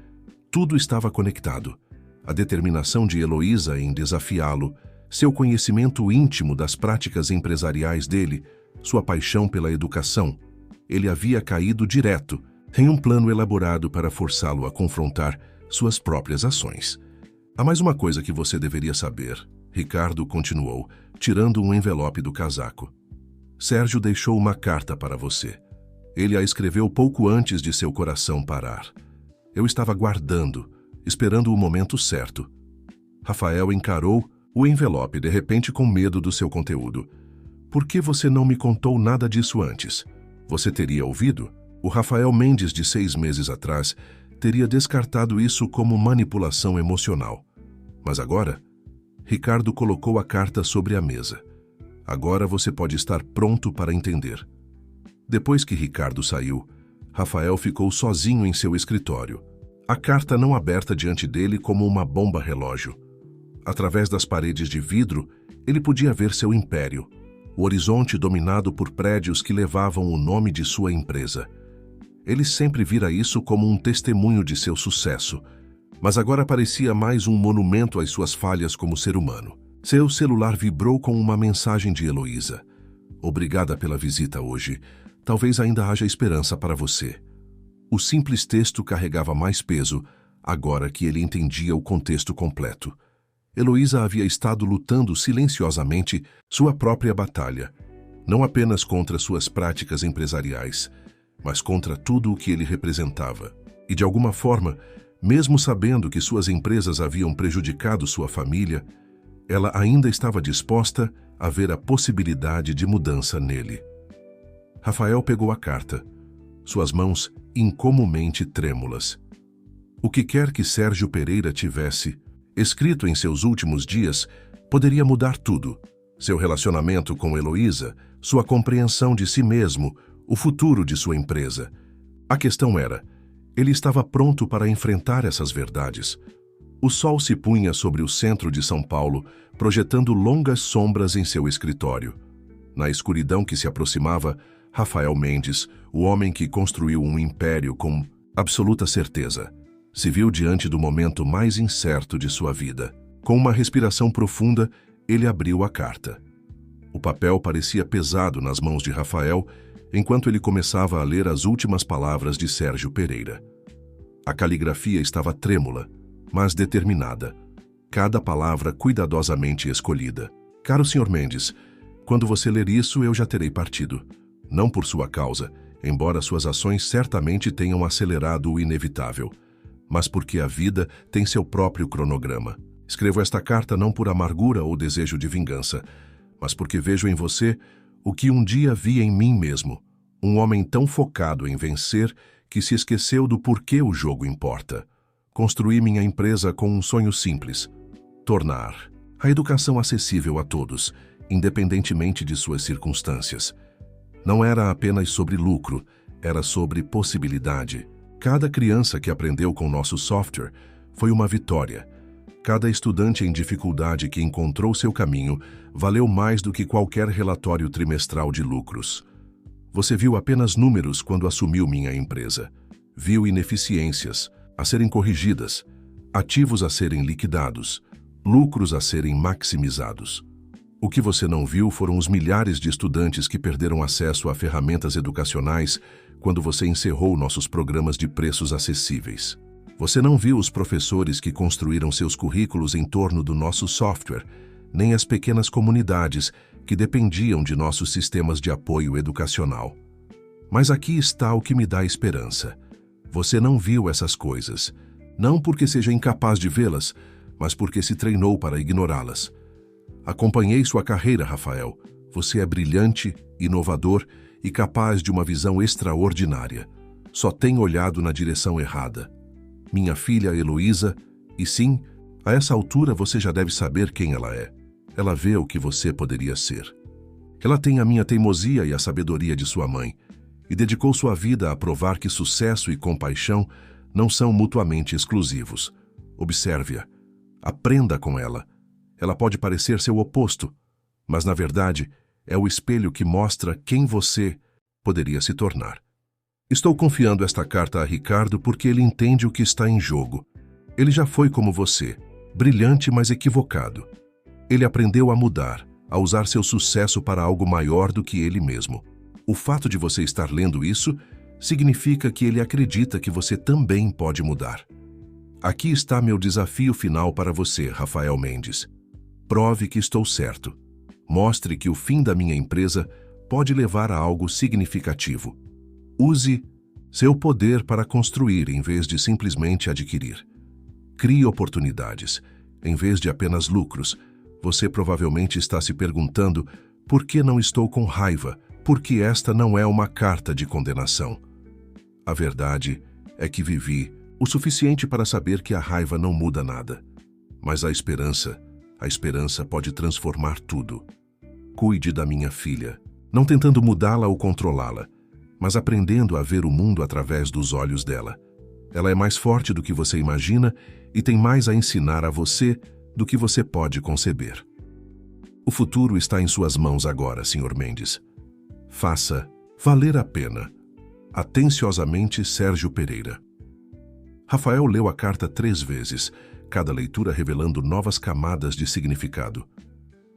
Tudo estava conectado. A determinação de Heloísa em desafiá-lo, seu conhecimento íntimo das práticas empresariais dele, sua paixão pela educação. Ele havia caído direto em um plano elaborado para forçá-lo a confrontar suas próprias ações. Há mais uma coisa que você deveria saber, Ricardo continuou, tirando um envelope do casaco. Sérgio deixou uma carta para você. Ele a escreveu pouco antes de seu coração parar. Eu estava guardando, esperando o momento certo. Rafael encarou o envelope de repente com medo do seu conteúdo. Por que você não me contou nada disso antes? Você teria ouvido? O Rafael Mendes de 6 meses atrás teria descartado isso como manipulação emocional. Mas agora, Ricardo colocou a carta sobre a mesa. Agora você pode estar pronto para entender. Depois que Ricardo saiu, Rafael ficou sozinho em seu escritório. A carta não aberta diante dele como uma bomba relógio. Através das paredes de vidro, ele podia ver seu império, o horizonte dominado por prédios que levavam o nome de sua empresa. Ele sempre vira isso como um testemunho de seu sucesso, mas agora parecia mais um monumento às suas falhas como ser humano. Seu celular vibrou com uma mensagem de Heloísa. Obrigada pela visita hoje. Talvez ainda haja esperança para você. O simples texto carregava mais peso, agora que ele entendia o contexto completo. Heloísa havia estado lutando silenciosamente sua própria batalha, não apenas contra suas práticas empresariais, mas contra tudo o que ele representava. E de alguma forma, mesmo sabendo que suas empresas haviam prejudicado sua família, ela ainda estava disposta a ver a possibilidade de mudança nele. Rafael pegou a carta, suas mãos incomumente trêmulas. O que quer que Sérgio Pereira tivesse escrito em seus últimos dias poderia mudar tudo. Seu relacionamento com Heloísa, sua compreensão de si mesmo, o futuro de sua empresa. A questão era, ele estava pronto para enfrentar essas verdades. O sol se punha sobre o centro de São Paulo, projetando longas sombras em seu escritório. Na escuridão que se aproximava, Rafael Mendes, o homem que construiu um império com absoluta certeza, se viu diante do momento mais incerto de sua vida. Com uma respiração profunda, ele abriu a carta. O papel parecia pesado nas mãos de Rafael, enquanto ele começava a ler as últimas palavras de Sérgio Pereira. A caligrafia estava trêmula, mas determinada. Cada palavra cuidadosamente escolhida. Caro Sr. Mendes, quando você ler isso, eu já terei partido. Não por sua causa, embora suas ações certamente tenham acelerado o inevitável, mas porque a vida tem seu próprio cronograma. Escrevo esta carta não por amargura ou desejo de vingança, mas porque vejo em você o que um dia vi em mim mesmo, um homem tão focado em vencer que se esqueceu do porquê o jogo importa. Construí minha empresa com um sonho simples: tornar a educação acessível a todos, independentemente de suas circunstâncias. Não era apenas sobre lucro, era sobre possibilidade. Cada criança que aprendeu com nosso software foi uma vitória. Cada estudante em dificuldade que encontrou seu caminho valeu mais do que qualquer relatório trimestral de lucros. Você viu apenas números quando assumiu minha empresa. Viu ineficiências a serem corrigidas, ativos a serem liquidados, lucros a serem maximizados. O que você não viu foram os milhares de estudantes que perderam acesso a ferramentas educacionais quando você encerrou nossos programas de preços acessíveis. Você não viu os professores que construíram seus currículos em torno do nosso software, nem as pequenas comunidades que dependiam de nossos sistemas de apoio educacional. Mas aqui está o que me dá esperança. Você não viu essas coisas, não porque seja incapaz de vê-las, mas porque se treinou para ignorá-las. Acompanhei sua carreira, Rafael. Você é brilhante, inovador e capaz de uma visão extraordinária. Só tem olhado na direção errada. Minha filha Heloísa, e sim, a essa altura você já deve saber quem ela é. Ela vê o que você poderia ser. Ela tem a minha teimosia e a sabedoria de sua mãe, e dedicou sua vida a provar que sucesso e compaixão não são mutuamente exclusivos. Observe-a. Aprenda com ela. Ela pode parecer seu oposto, mas na verdade, É o espelho que mostra quem você poderia se tornar. Estou confiando esta carta a Ricardo porque ele entende o que está em jogo. Ele já foi como você, brilhante, mas equivocado. Ele aprendeu a mudar, a usar seu sucesso para algo maior do que ele mesmo. O fato de você estar lendo isso significa que ele acredita que você também pode mudar. Aqui está meu desafio final para você, Rafael Mendes. Prove que estou certo. Mostre que o fim da minha empresa pode levar a algo significativo. Use seu poder para construir em vez de simplesmente adquirir. Crie oportunidades, em vez de apenas lucros. Você provavelmente está se perguntando por que não estou com raiva, porque esta não é uma carta de condenação. A verdade é que vivi o suficiente para saber que a raiva não muda nada. Mas a esperança pode transformar tudo. Cuide da minha filha, não tentando mudá-la ou controlá-la, mas aprendendo a ver o mundo através dos olhos dela. Ela é mais forte do que você imagina e tem mais a ensinar a você do que você pode conceber. O futuro está em suas mãos agora, Sr. Mendes. Faça valer a pena. Atenciosamente, Sérgio Pereira. Rafael leu a carta 3 vezes, cada leitura revelando novas camadas de significado.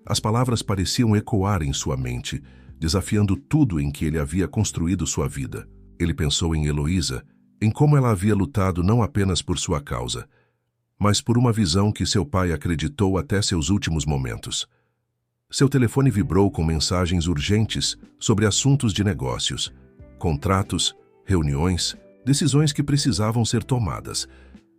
As palavras pareciam ecoar em sua mente, desafiando tudo em que ele havia construído sua vida. Ele pensou em Heloísa, em como ela havia lutado não apenas por sua causa, mas por uma visão que seu pai acreditou até seus últimos momentos. Seu telefone vibrou com mensagens urgentes sobre assuntos de negócios, contratos, reuniões, decisões que precisavam ser tomadas.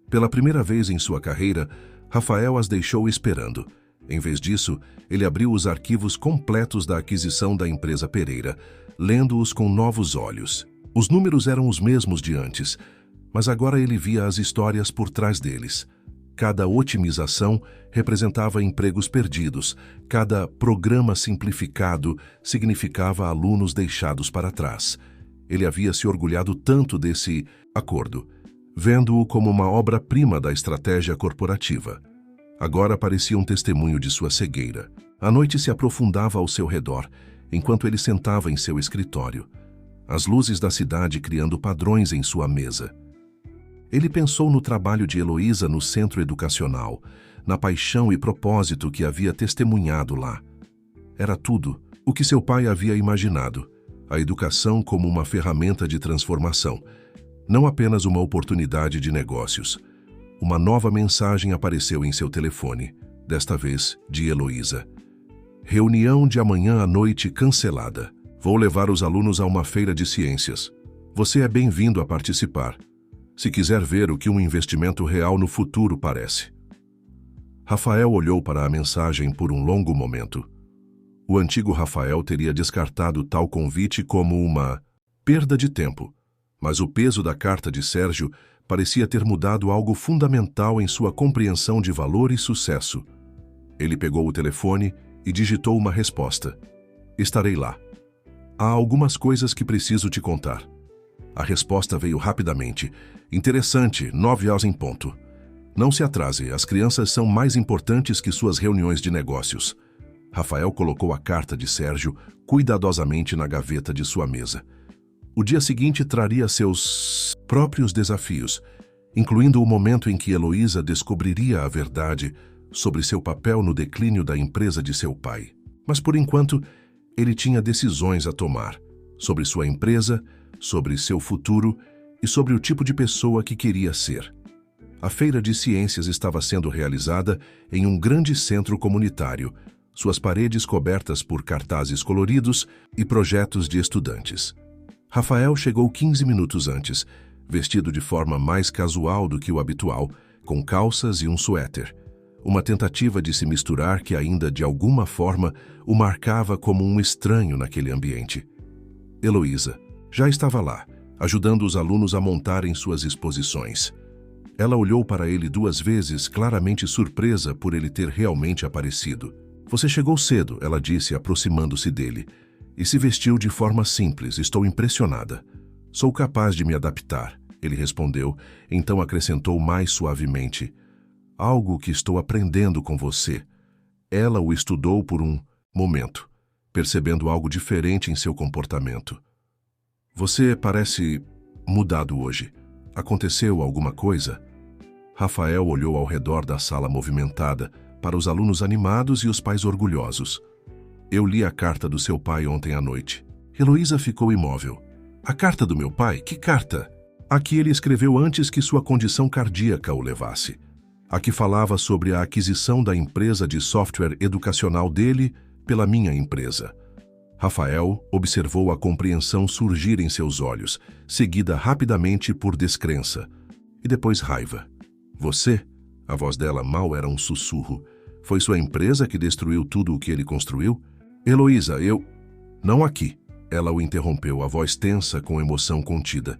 Pela primeira vez em sua carreira, Rafael as deixou esperando. Em vez disso, ele abriu os arquivos completos da aquisição da empresa Pereira, lendo-os com novos olhos. Os números eram os mesmos de antes, mas agora ele via as histórias por trás deles. Cada otimização representava empregos perdidos, cada programa simplificado significava alunos deixados para trás. Ele havia se orgulhado tanto desse acordo, vendo-o como uma obra-prima da estratégia corporativa. Agora parecia um testemunho de sua cegueira. A noite se aprofundava ao seu redor, enquanto ele sentava em seu escritório. As luzes da cidade criando padrões em sua mesa. Ele pensou no trabalho de Heloísa no centro educacional, na paixão e propósito que havia testemunhado lá. Era tudo o que seu pai havia imaginado, a educação como uma ferramenta de transformação, não apenas uma oportunidade de negócios. Uma nova mensagem apareceu em seu telefone, desta vez de Heloísa. Reunião de amanhã à noite cancelada. Vou levar os alunos a uma feira de ciências. Você é bem-vindo a participar, se quiser ver o que um investimento real no futuro parece. Rafael olhou para a mensagem por um longo momento. O antigo Rafael teria descartado tal convite como uma perda de tempo, mas o peso da carta de Sérgio parecia ter mudado algo fundamental em sua compreensão de valor e sucesso. Ele pegou o telefone e digitou uma resposta. Estarei lá. Há algumas coisas que preciso te contar. A resposta veio rapidamente. Interessante, 9h em ponto. Não se atrase, as crianças são mais importantes que suas reuniões de negócios. Rafael colocou a carta de Sérgio cuidadosamente na gaveta de sua mesa. O dia seguinte traria seus próprios desafios, incluindo o momento em que Heloísa descobriria a verdade sobre seu papel no declínio da empresa de seu pai. Mas, por enquanto, ele tinha decisões a tomar sobre sua empresa, sobre seu futuro e sobre o tipo de pessoa que queria ser. A Feira de Ciências estava sendo realizada em um grande centro comunitário, suas paredes cobertas por cartazes coloridos e projetos de estudantes. Rafael chegou 15 minutos antes, vestido de forma mais casual do que o habitual, com calças e um suéter. Uma tentativa de se misturar que ainda, de alguma forma, o marcava como um estranho naquele ambiente. Heloísa já estava lá, ajudando os alunos a montarem suas exposições. Ela olhou para ele 2 vezes, claramente surpresa por ele ter realmente aparecido. Você chegou cedo, ela disse, aproximando-se dele, e se vestiu de forma simples. Estou impressionada. Sou capaz de me adaptar, ele respondeu, então acrescentou mais suavemente. Algo que estou aprendendo com você. Ela o estudou por um momento. percebendo algo diferente em seu comportamento. Você parece mudado hoje. Aconteceu alguma coisa? Rafael olhou ao redor da sala movimentada, para os alunos animados e os pais orgulhosos. Eu li a carta do seu pai ontem à noite. Heloísa ficou imóvel. A carta do meu pai? Que carta? A que ele escreveu antes que sua condição cardíaca o levasse. A que falava sobre a aquisição da empresa de software educacional dele pela minha empresa. Rafael observou a compreensão surgir em seus olhos, seguida rapidamente por descrença, e depois raiva. Você? A voz dela mal era um sussurro. Foi sua empresa que destruiu tudo o que ele construiu? Heloísa, eu... Não aqui. Ela o interrompeu, a voz tensa com emoção contida.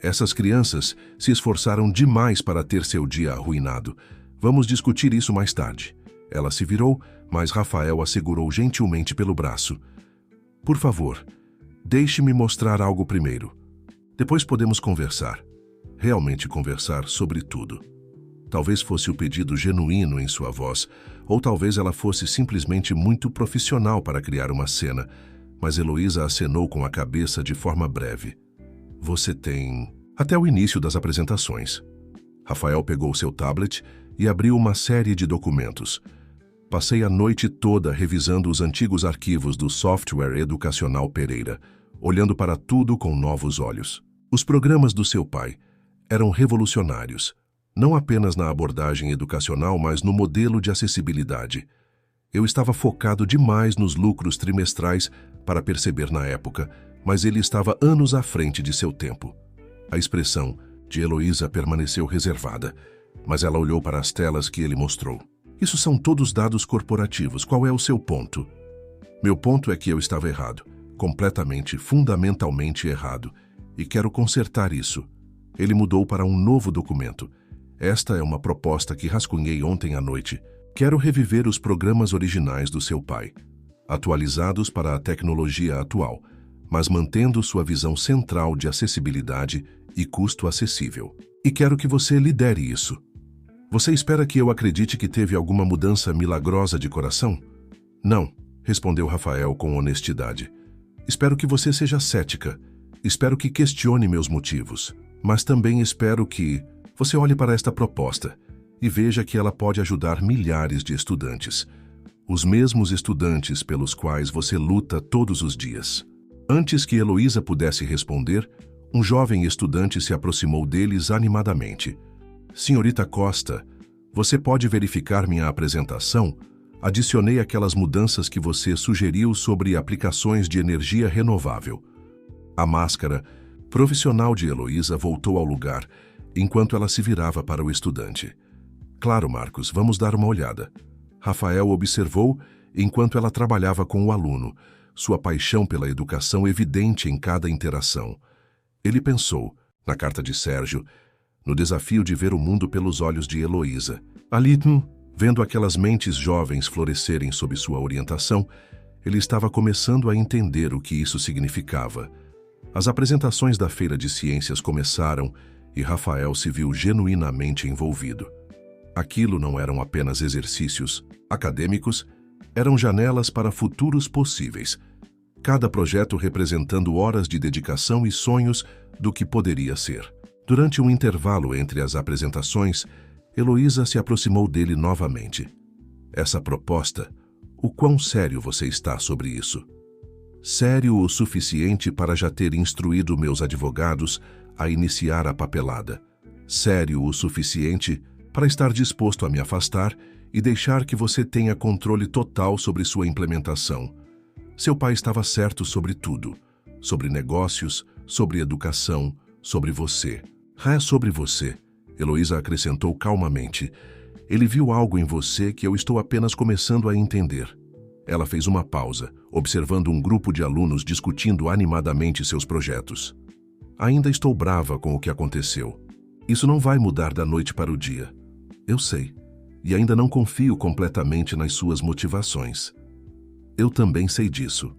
Essas crianças se esforçaram demais para ter seu dia arruinado. Vamos discutir isso mais tarde. Ela se virou, mas Rafael a segurou gentilmente pelo braço. Por favor, deixe-me mostrar algo primeiro. Depois podemos conversar. Realmente conversar sobre tudo. Talvez fosse o pedido genuíno em sua voz, ou talvez ela fosse simplesmente muito profissional para criar uma cena, mas Heloísa acenou com a cabeça de forma breve. Você tem... até o início das apresentações. Rafael pegou seu tablet e abriu uma série de documentos. Passei a noite toda revisando os antigos arquivos do software educacional Pereira, olhando para tudo com novos olhos. Os programas do seu pai eram revolucionários, não apenas na abordagem educacional, mas no modelo de acessibilidade. Eu estava focado demais nos lucros trimestrais para perceber na época, mas ele estava anos à frente de seu tempo. A expressão de Heloísa permaneceu reservada, mas ela olhou para as telas que ele mostrou. Isso são todos dados corporativos. Qual é o seu ponto? Meu ponto é que eu estava errado, completamente, fundamentalmente errado, e quero consertar isso. Ele mudou para um novo documento. Esta é uma proposta que rascunhei ontem à noite. Quero reviver os programas originais do seu pai, atualizados para a tecnologia atual, mas mantendo sua visão central de acessibilidade e custo acessível. E quero que você lidere isso. Você espera que eu acredite que teve alguma mudança milagrosa de coração? Não, respondeu Rafael com honestidade. Espero que você seja cética. Espero que questione meus motivos. Mas também espero que você olhe para esta proposta e veja que ela pode ajudar milhares de estudantes. Os mesmos estudantes pelos quais você luta todos os dias. Antes que Heloísa pudesse responder, um jovem estudante se aproximou deles animadamente. Senhorita Costa, você pode verificar minha apresentação? Adicionei aquelas mudanças que você sugeriu sobre aplicações de energia renovável. A máscara profissional de Heloísa voltou ao lugar, enquanto ela se virava para o estudante. Claro, Marcos, vamos dar uma olhada. Rafael observou enquanto ela trabalhava com o aluno, sua paixão pela educação evidente em cada interação. Ele pensou, na carta de Sérgio, no desafio de ver o mundo pelos olhos de Heloísa. Ali, vendo aquelas mentes jovens florescerem sob sua orientação, ele estava começando a entender o que isso significava. As apresentações da Feira de Ciências começaram e Rafael se viu genuinamente envolvido. Aquilo não eram apenas exercícios acadêmicos, eram janelas para futuros possíveis, cada projeto representando horas de dedicação e sonhos do que poderia ser. Durante um intervalo entre as apresentações, Heloísa se aproximou dele novamente. Essa proposta, o quão sério você está sobre isso? Sério o suficiente para já ter instruído meus advogados a iniciar a papelada. Sério o suficiente para estar disposto a me afastar e deixar que você tenha controle total sobre sua implementação. Seu pai estava certo sobre tudo. Sobre negócios, sobre educação, sobre você. É sobre você, Heloísa acrescentou calmamente. Ele viu algo em você que eu estou apenas começando a entender. Ela fez uma pausa, observando um grupo de alunos discutindo animadamente seus projetos. Ainda estou brava com o que aconteceu. Isso não vai mudar da noite para o dia. Eu sei. E ainda não confio completamente nas suas motivações. Eu também sei disso.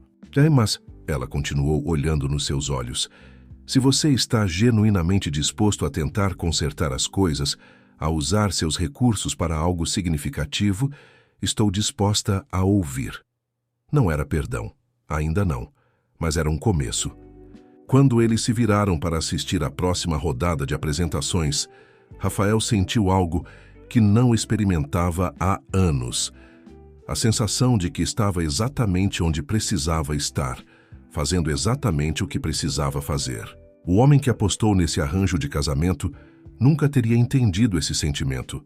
Mas, ela continuou olhando nos seus olhos, se você está genuinamente disposto a tentar consertar as coisas, a usar seus recursos para algo significativo, estou disposta a ouvir. Não era perdão, Ainda não, mas era um começo. Quando eles se viraram para assistir à próxima rodada de apresentações, Rafael sentiu algo que não experimentava há anos. A sensação de que estava exatamente onde precisava estar, fazendo exatamente o que precisava fazer. O homem que apostou nesse arranjo de casamento nunca teria entendido esse sentimento.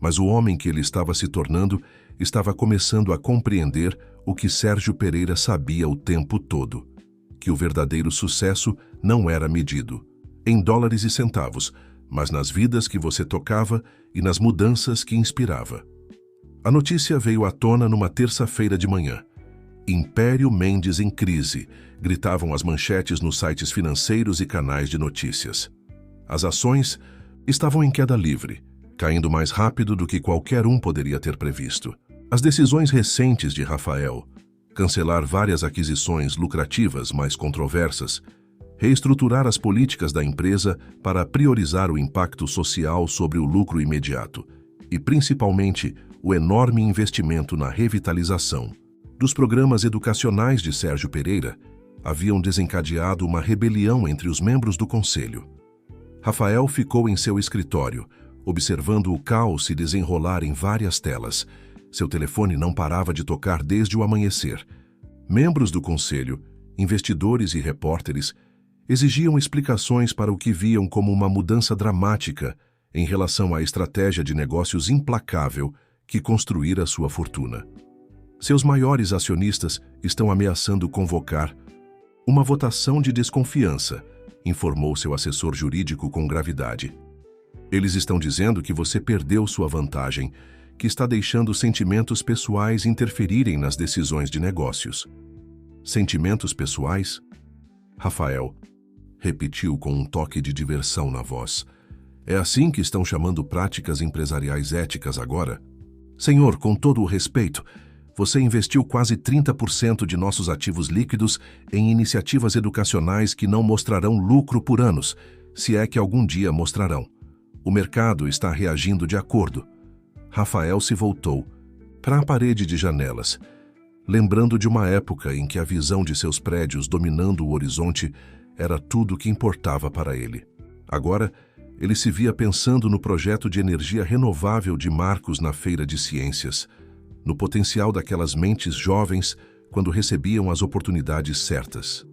Mas o homem que ele estava se tornando estava começando a compreender o que Sérgio Pereira sabia o tempo todo: que o verdadeiro sucesso não era medido em dólares e centavos, mas nas vidas que você tocava e nas mudanças que inspirava. A notícia veio à tona numa terça-feira de manhã. Império Mendes em crise, gritavam as manchetes nos sites financeiros e canais de notícias. As ações estavam em queda livre, caindo mais rápido do que qualquer um poderia ter previsto. As decisões recentes de Rafael, cancelar várias aquisições lucrativas mais controversas, reestruturar as políticas da empresa para priorizar o impacto social sobre o lucro imediato e, principalmente, o enorme investimento na revitalização dos programas educacionais de Sérgio Pereira, haviam desencadeado uma rebelião entre os membros do conselho. Rafael ficou em seu escritório, observando o caos se desenrolar em várias telas. Seu telefone não parava de tocar desde o amanhecer. Membros do conselho, investidores e repórteres exigiam explicações para o que viam como uma mudança dramática em relação à estratégia de negócios implacável que construíra sua fortuna. Seus maiores acionistas estão ameaçando convocar uma votação de desconfiança, informou seu assessor jurídico com gravidade. Eles estão dizendo que você perdeu sua vantagem, que está deixando sentimentos pessoais interferirem nas decisões de negócios. Sentimentos pessoais? Rafael repetiu com um toque de diversão na voz. É assim que estão chamando práticas empresariais éticas agora? Senhor, com todo o respeito, você investiu quase 30% de nossos ativos líquidos em iniciativas educacionais que não mostrarão lucro por anos, se é que algum dia mostrarão. O mercado está reagindo de acordo. Rafael se voltou para a parede de janelas, lembrando de uma época em que a visão de seus prédios dominando o horizonte era tudo o que importava para ele. Agora, ele se via pensando no projeto de energia renovável de Marcos na Feira de Ciências, no potencial daquelas mentes jovens quando recebiam as oportunidades certas.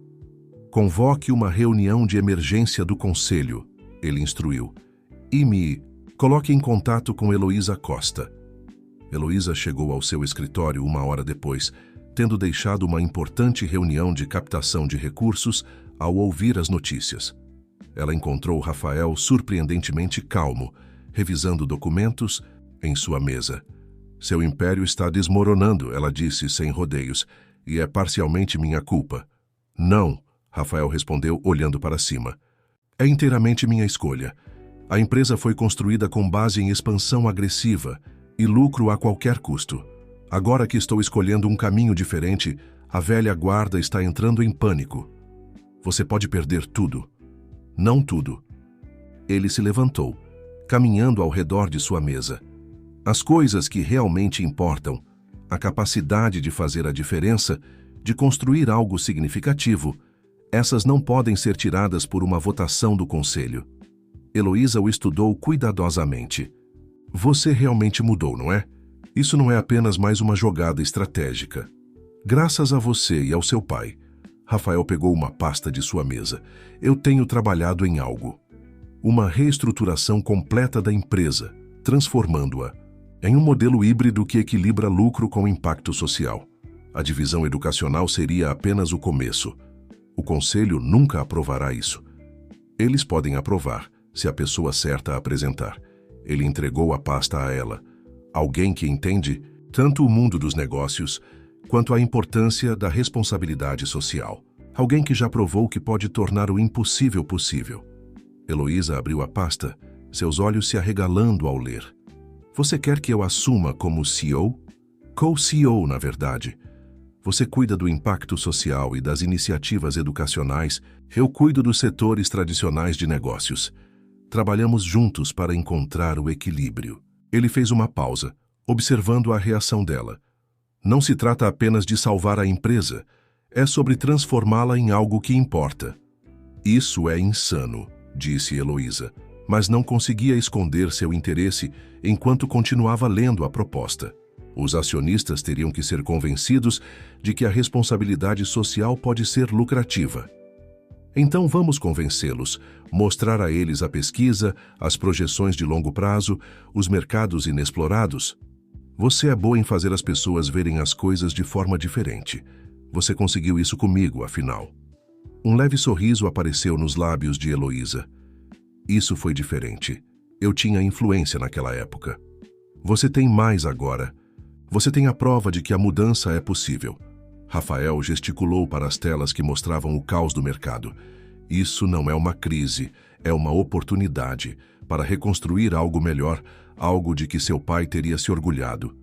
Convoque uma reunião de emergência do conselho, ele instruiu, e me coloque em contato com Heloísa Costa. Heloísa chegou ao seu escritório 1 hora depois, tendo deixado uma importante reunião de captação de recursos ao ouvir as notícias. Ela encontrou Rafael surpreendentemente calmo, revisando documentos em sua mesa. Seu império está desmoronando, ela disse sem rodeios, e é parcialmente minha culpa. Não, Rafael respondeu olhando para cima. É inteiramente minha escolha. A empresa foi construída com base em expansão agressiva e lucro a qualquer custo. Agora que estou escolhendo um caminho diferente, a velha guarda está entrando em pânico. Você pode perder tudo. Não tudo. Ele se levantou, caminhando ao redor de sua mesa. As coisas que realmente importam, a capacidade de fazer a diferença, de construir algo significativo, essas não podem ser tiradas por uma votação do conselho. Heloísa o estudou cuidadosamente. Você realmente mudou, não é? Isso não é apenas mais uma jogada estratégica. Graças a você e ao seu pai. Rafael pegou uma pasta de sua mesa. Eu tenho trabalhado em algo. Uma reestruturação completa da empresa, transformando-a em um modelo híbrido que equilibra lucro com impacto social. A divisão educacional seria apenas o começo. O conselho nunca aprovará isso. Eles podem aprovar, se a pessoa certa a apresentar. Ele entregou a pasta a ela. Alguém que entende tanto o mundo dos negócios quanto a importância da responsabilidade social. Alguém que já provou que pode tornar o impossível possível. Heloísa abriu a pasta, seus olhos se arregalando ao ler. Você quer que eu assuma como CEO? Co-CEO, na verdade. Você cuida do impacto social e das iniciativas educacionais, eu cuido dos setores tradicionais de negócios. Trabalhamos juntos para encontrar o equilíbrio. Ele fez uma pausa, observando a reação dela. Não se trata apenas de salvar a empresa, É sobre transformá-la em algo que importa. Isso é insano, disse Heloísa, mas não conseguia esconder seu interesse enquanto continuava lendo a proposta. Os acionistas teriam que ser convencidos de que a responsabilidade social pode ser lucrativa. Então vamos convencê-los, mostrar a eles a pesquisa, as projeções de longo prazo, os mercados inexplorados. Você é boa em fazer as pessoas verem as coisas de forma diferente. Você conseguiu isso comigo, afinal. Um leve sorriso apareceu nos lábios de Heloísa. Isso foi diferente. Eu tinha influência naquela época. Você tem mais agora. Você tem a prova de que a mudança é possível. Rafael gesticulou para as telas que mostravam o caos do mercado. Isso não é uma crise, é uma oportunidade para reconstruir algo melhor, algo de que seu pai teria se orgulhado.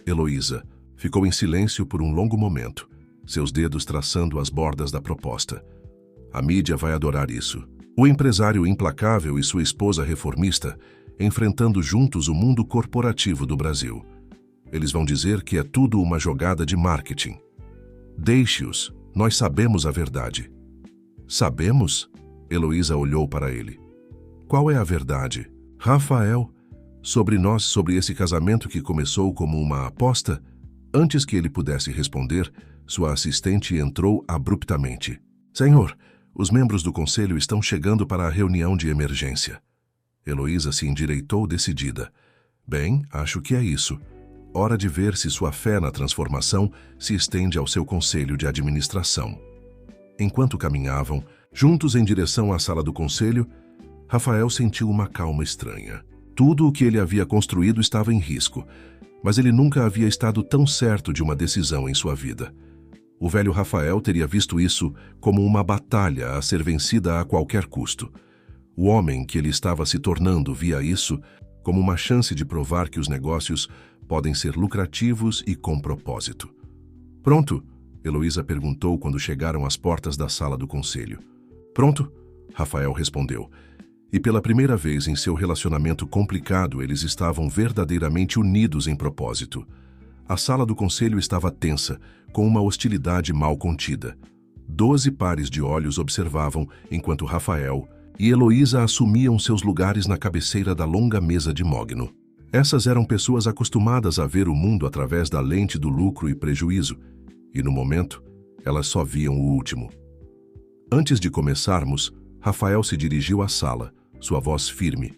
Heloísa ficou em silêncio por um longo momento, seus dedos traçando as bordas da proposta. A mídia vai adorar isso. O empresário implacável e sua esposa reformista enfrentando juntos o mundo corporativo do Brasil. Eles vão dizer que é tudo uma jogada de marketing. Deixe-os, nós sabemos a verdade. Sabemos? Heloísa olhou para ele. Qual é a verdade? Rafael, sobre nós, sobre esse casamento que começou como uma aposta? Antes que ele pudesse responder, sua assistente entrou abruptamente. Senhor, os membros do conselho estão chegando para a reunião de emergência. Heloísa se endireitou decidida. Bem, acho que é isso. Hora de ver se sua fé na transformação se estende ao seu conselho de administração. Enquanto caminhavam, juntos em direção à sala do conselho, Rafael sentiu uma calma estranha. Tudo o que ele havia construído estava em risco, mas ele nunca havia estado tão certo de uma decisão em sua vida. O velho Rafael teria visto isso como uma batalha a ser vencida a qualquer custo. O homem que ele estava se tornando via isso como uma chance de provar que os negócios podem ser lucrativos e com propósito. Pronto? Heloísa perguntou quando chegaram às portas da sala do conselho. Pronto? Rafael respondeu. E pela primeira vez em seu relacionamento complicado, eles estavam verdadeiramente unidos em propósito. A sala do conselho estava tensa, com uma hostilidade mal contida. 12 pares de olhos observavam enquanto Rafael e Heloísa assumiam seus lugares na cabeceira da longa mesa de mogno. Essas eram pessoas acostumadas a ver o mundo através da lente do lucro e prejuízo, e no momento, elas só viam o último. Antes de começarmos, Rafael se dirigiu à sala, sua voz firme.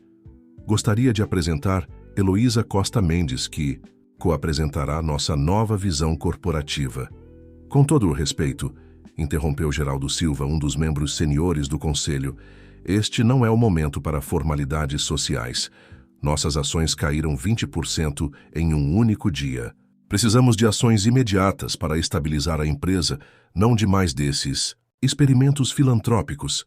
Gostaria de apresentar Heloísa Costa Mendes, que co-apresentará nossa nova visão corporativa. Com todo o respeito, interrompeu Geraldo Silva, um dos membros seniores do conselho, este não é o momento para formalidades sociais. Nossas ações caíram 20% em um único dia. Precisamos de ações imediatas para estabilizar a empresa, não de mais desses experimentos filantrópicos.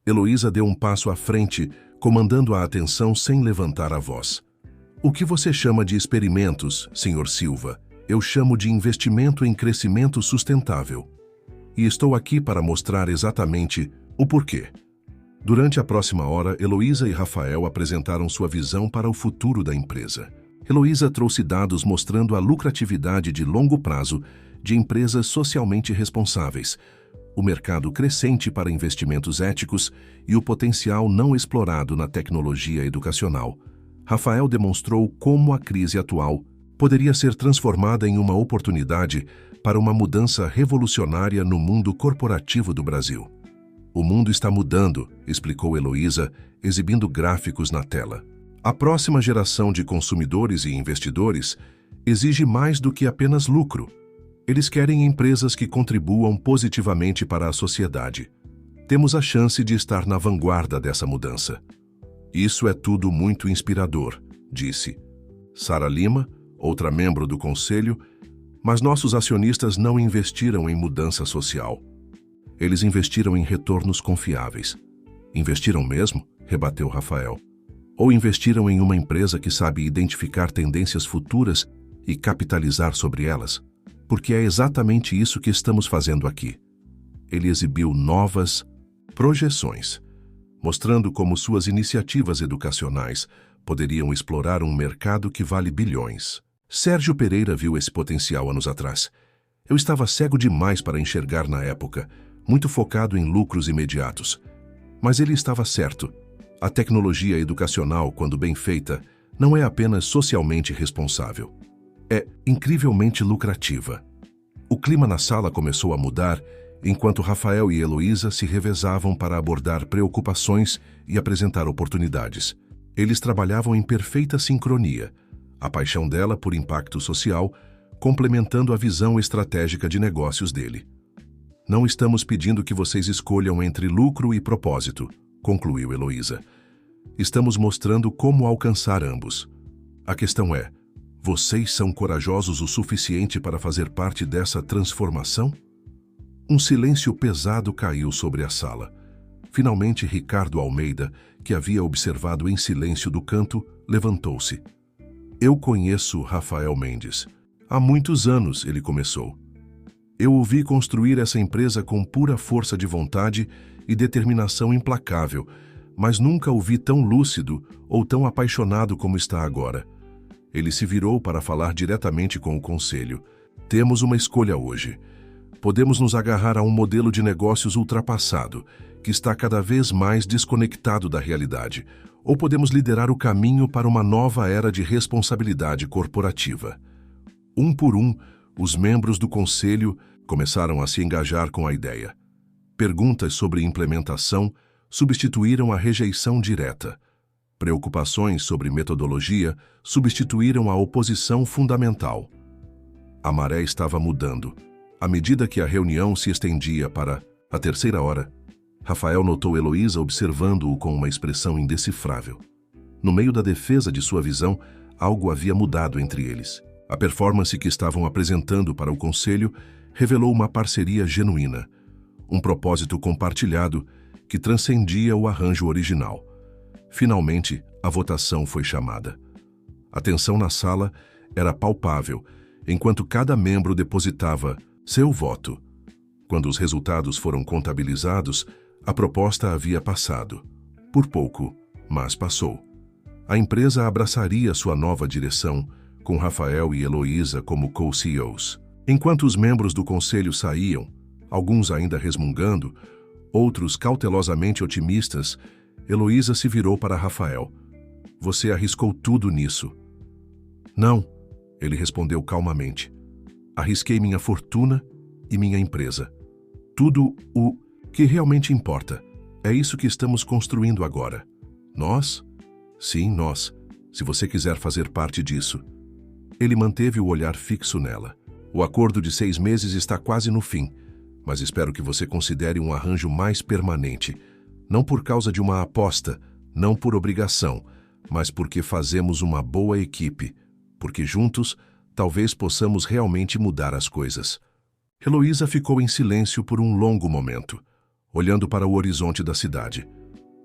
Heloísa deu um passo à frente, comandando a atenção sem levantar a voz. O que você chama de experimentos, Sr. Silva? Eu chamo de investimento em crescimento sustentável. E estou aqui para mostrar exatamente o porquê. Durante a próxima hora, Heloísa e Rafael apresentaram sua visão para o futuro da empresa. Heloísa trouxe dados mostrando a lucratividade de longo prazo de empresas socialmente responsáveis, o mercado crescente para investimentos éticos e o potencial não explorado na tecnologia educacional. Rafael demonstrou como a crise atual poderia ser transformada em uma oportunidade para uma mudança revolucionária no mundo corporativo do Brasil. O mundo está mudando, explicou Heloísa, exibindo gráficos na tela. A próxima geração de consumidores e investidores exige mais do que apenas lucro. Eles querem empresas que contribuam positivamente para a sociedade. Temos a chance de estar na vanguarda dessa mudança. Isso é tudo muito inspirador, disse Sara Lima, outra membro do conselho, mas nossos acionistas não investiram em mudança social. Eles investiram em retornos confiáveis. Investiram mesmo? Rebateu Rafael. Ou investiram em uma empresa que sabe identificar tendências futuras e capitalizar sobre elas? Porque é exatamente isso que estamos fazendo aqui. Ele exibiu novas projeções, mostrando como suas iniciativas educacionais poderiam explorar um mercado que vale bilhões. Sérgio Pereira viu esse potencial anos atrás. Eu estava cego demais para enxergar na época, muito focado em lucros imediatos. Mas ele estava certo. A tecnologia educacional, quando bem feita, não é apenas socialmente responsável. É incrivelmente lucrativa. O clima na sala começou a mudar enquanto Rafael e Heloísa se revezavam para abordar preocupações e apresentar oportunidades. Eles trabalhavam em perfeita sincronia, a paixão dela por impacto social, complementando a visão estratégica de negócios dele. Não estamos pedindo que vocês escolham entre lucro e propósito, concluiu Heloísa. Estamos mostrando como alcançar ambos. A questão é, vocês são corajosos o suficiente para fazer parte dessa transformação? Um silêncio pesado caiu sobre a sala. Finalmente, Ricardo Almeida, que havia observado em silêncio do canto, levantou-se. Eu conheço Rafael Mendes. Há muitos anos, ele começou. Eu o vi construir essa empresa com pura força de vontade e determinação implacável, mas nunca o vi tão lúcido ou tão apaixonado como está agora. Ele se virou para falar diretamente com o conselho. Temos uma escolha hoje. Podemos nos agarrar a um modelo de negócios ultrapassado, que está cada vez mais desconectado da realidade, ou podemos liderar o caminho para uma nova era de responsabilidade corporativa. Um por um, os membros do conselho começaram a se engajar com a ideia. Perguntas sobre implementação substituíram a rejeição direta. Preocupações sobre metodologia substituíram a oposição fundamental. A maré estava mudando. À medida que a reunião se estendia para a terceira hora, Rafael notou Heloísa observando-o com uma expressão indecifrável. No meio da defesa de sua visão, algo havia mudado entre eles. A performance que estavam apresentando para o conselho revelou uma parceria genuína, um propósito compartilhado que transcendia o arranjo original. Finalmente, a votação foi chamada. A tensão na sala era palpável, enquanto cada membro depositava seu voto. Quando os resultados foram contabilizados, a proposta havia passado. Por pouco, mas passou. A empresa abraçaria sua nova direção, com Rafael e Heloísa como co-CEOs. Enquanto os membros do conselho saíam, alguns ainda resmungando, outros cautelosamente otimistas, Heloísa se virou para Rafael. Você arriscou tudo nisso. Não, ele respondeu calmamente. Arrisquei minha fortuna e minha empresa. Tudo o que realmente importa. É isso que estamos construindo agora. Nós? Sim, nós. Se você quiser fazer parte disso. Ele manteve o olhar fixo nela. O acordo de 6 meses está quase no fim, mas espero que você considere um arranjo mais permanente. Não por causa de uma aposta, não por obrigação, mas porque fazemos uma boa equipe. Porque juntos, talvez possamos realmente mudar as coisas. Heloísa ficou em silêncio por um longo momento, olhando para o horizonte da cidade.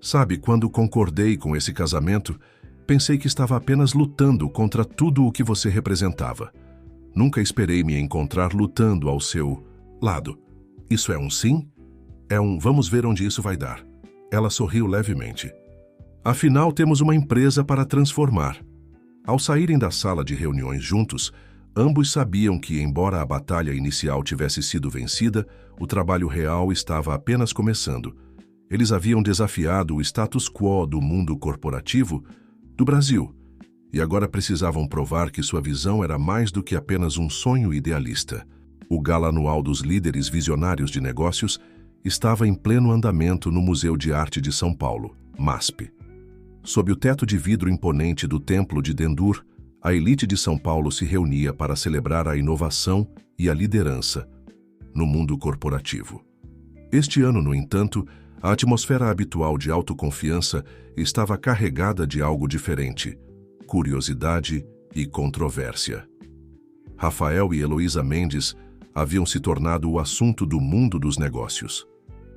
Sabe, quando concordei com esse casamento, pensei que estava apenas lutando contra tudo o que você representava. Nunca esperei me encontrar lutando ao seu lado. Isso é um sim? É um vamos ver onde isso vai dar. Ela sorriu levemente. Afinal, temos uma empresa para transformar. Ao saírem da sala de reuniões juntos, ambos sabiam que, embora a batalha inicial tivesse sido vencida, o trabalho real estava apenas começando. Eles haviam desafiado o status quo do mundo corporativo do Brasil, e agora precisavam provar que sua visão era mais do que apenas um sonho idealista. O gala anual dos líderes visionários de negócios estava em pleno andamento no Museu de Arte de São Paulo, MASP. Sob o teto de vidro imponente do Templo de Dendur, a elite de São Paulo se reunia para celebrar a inovação e a liderança no mundo corporativo. Este ano, no entanto, a atmosfera habitual de autoconfiança estava carregada de algo diferente: curiosidade e controvérsia. Rafael e Heloísa Mendes haviam se tornado o assunto do mundo dos negócios.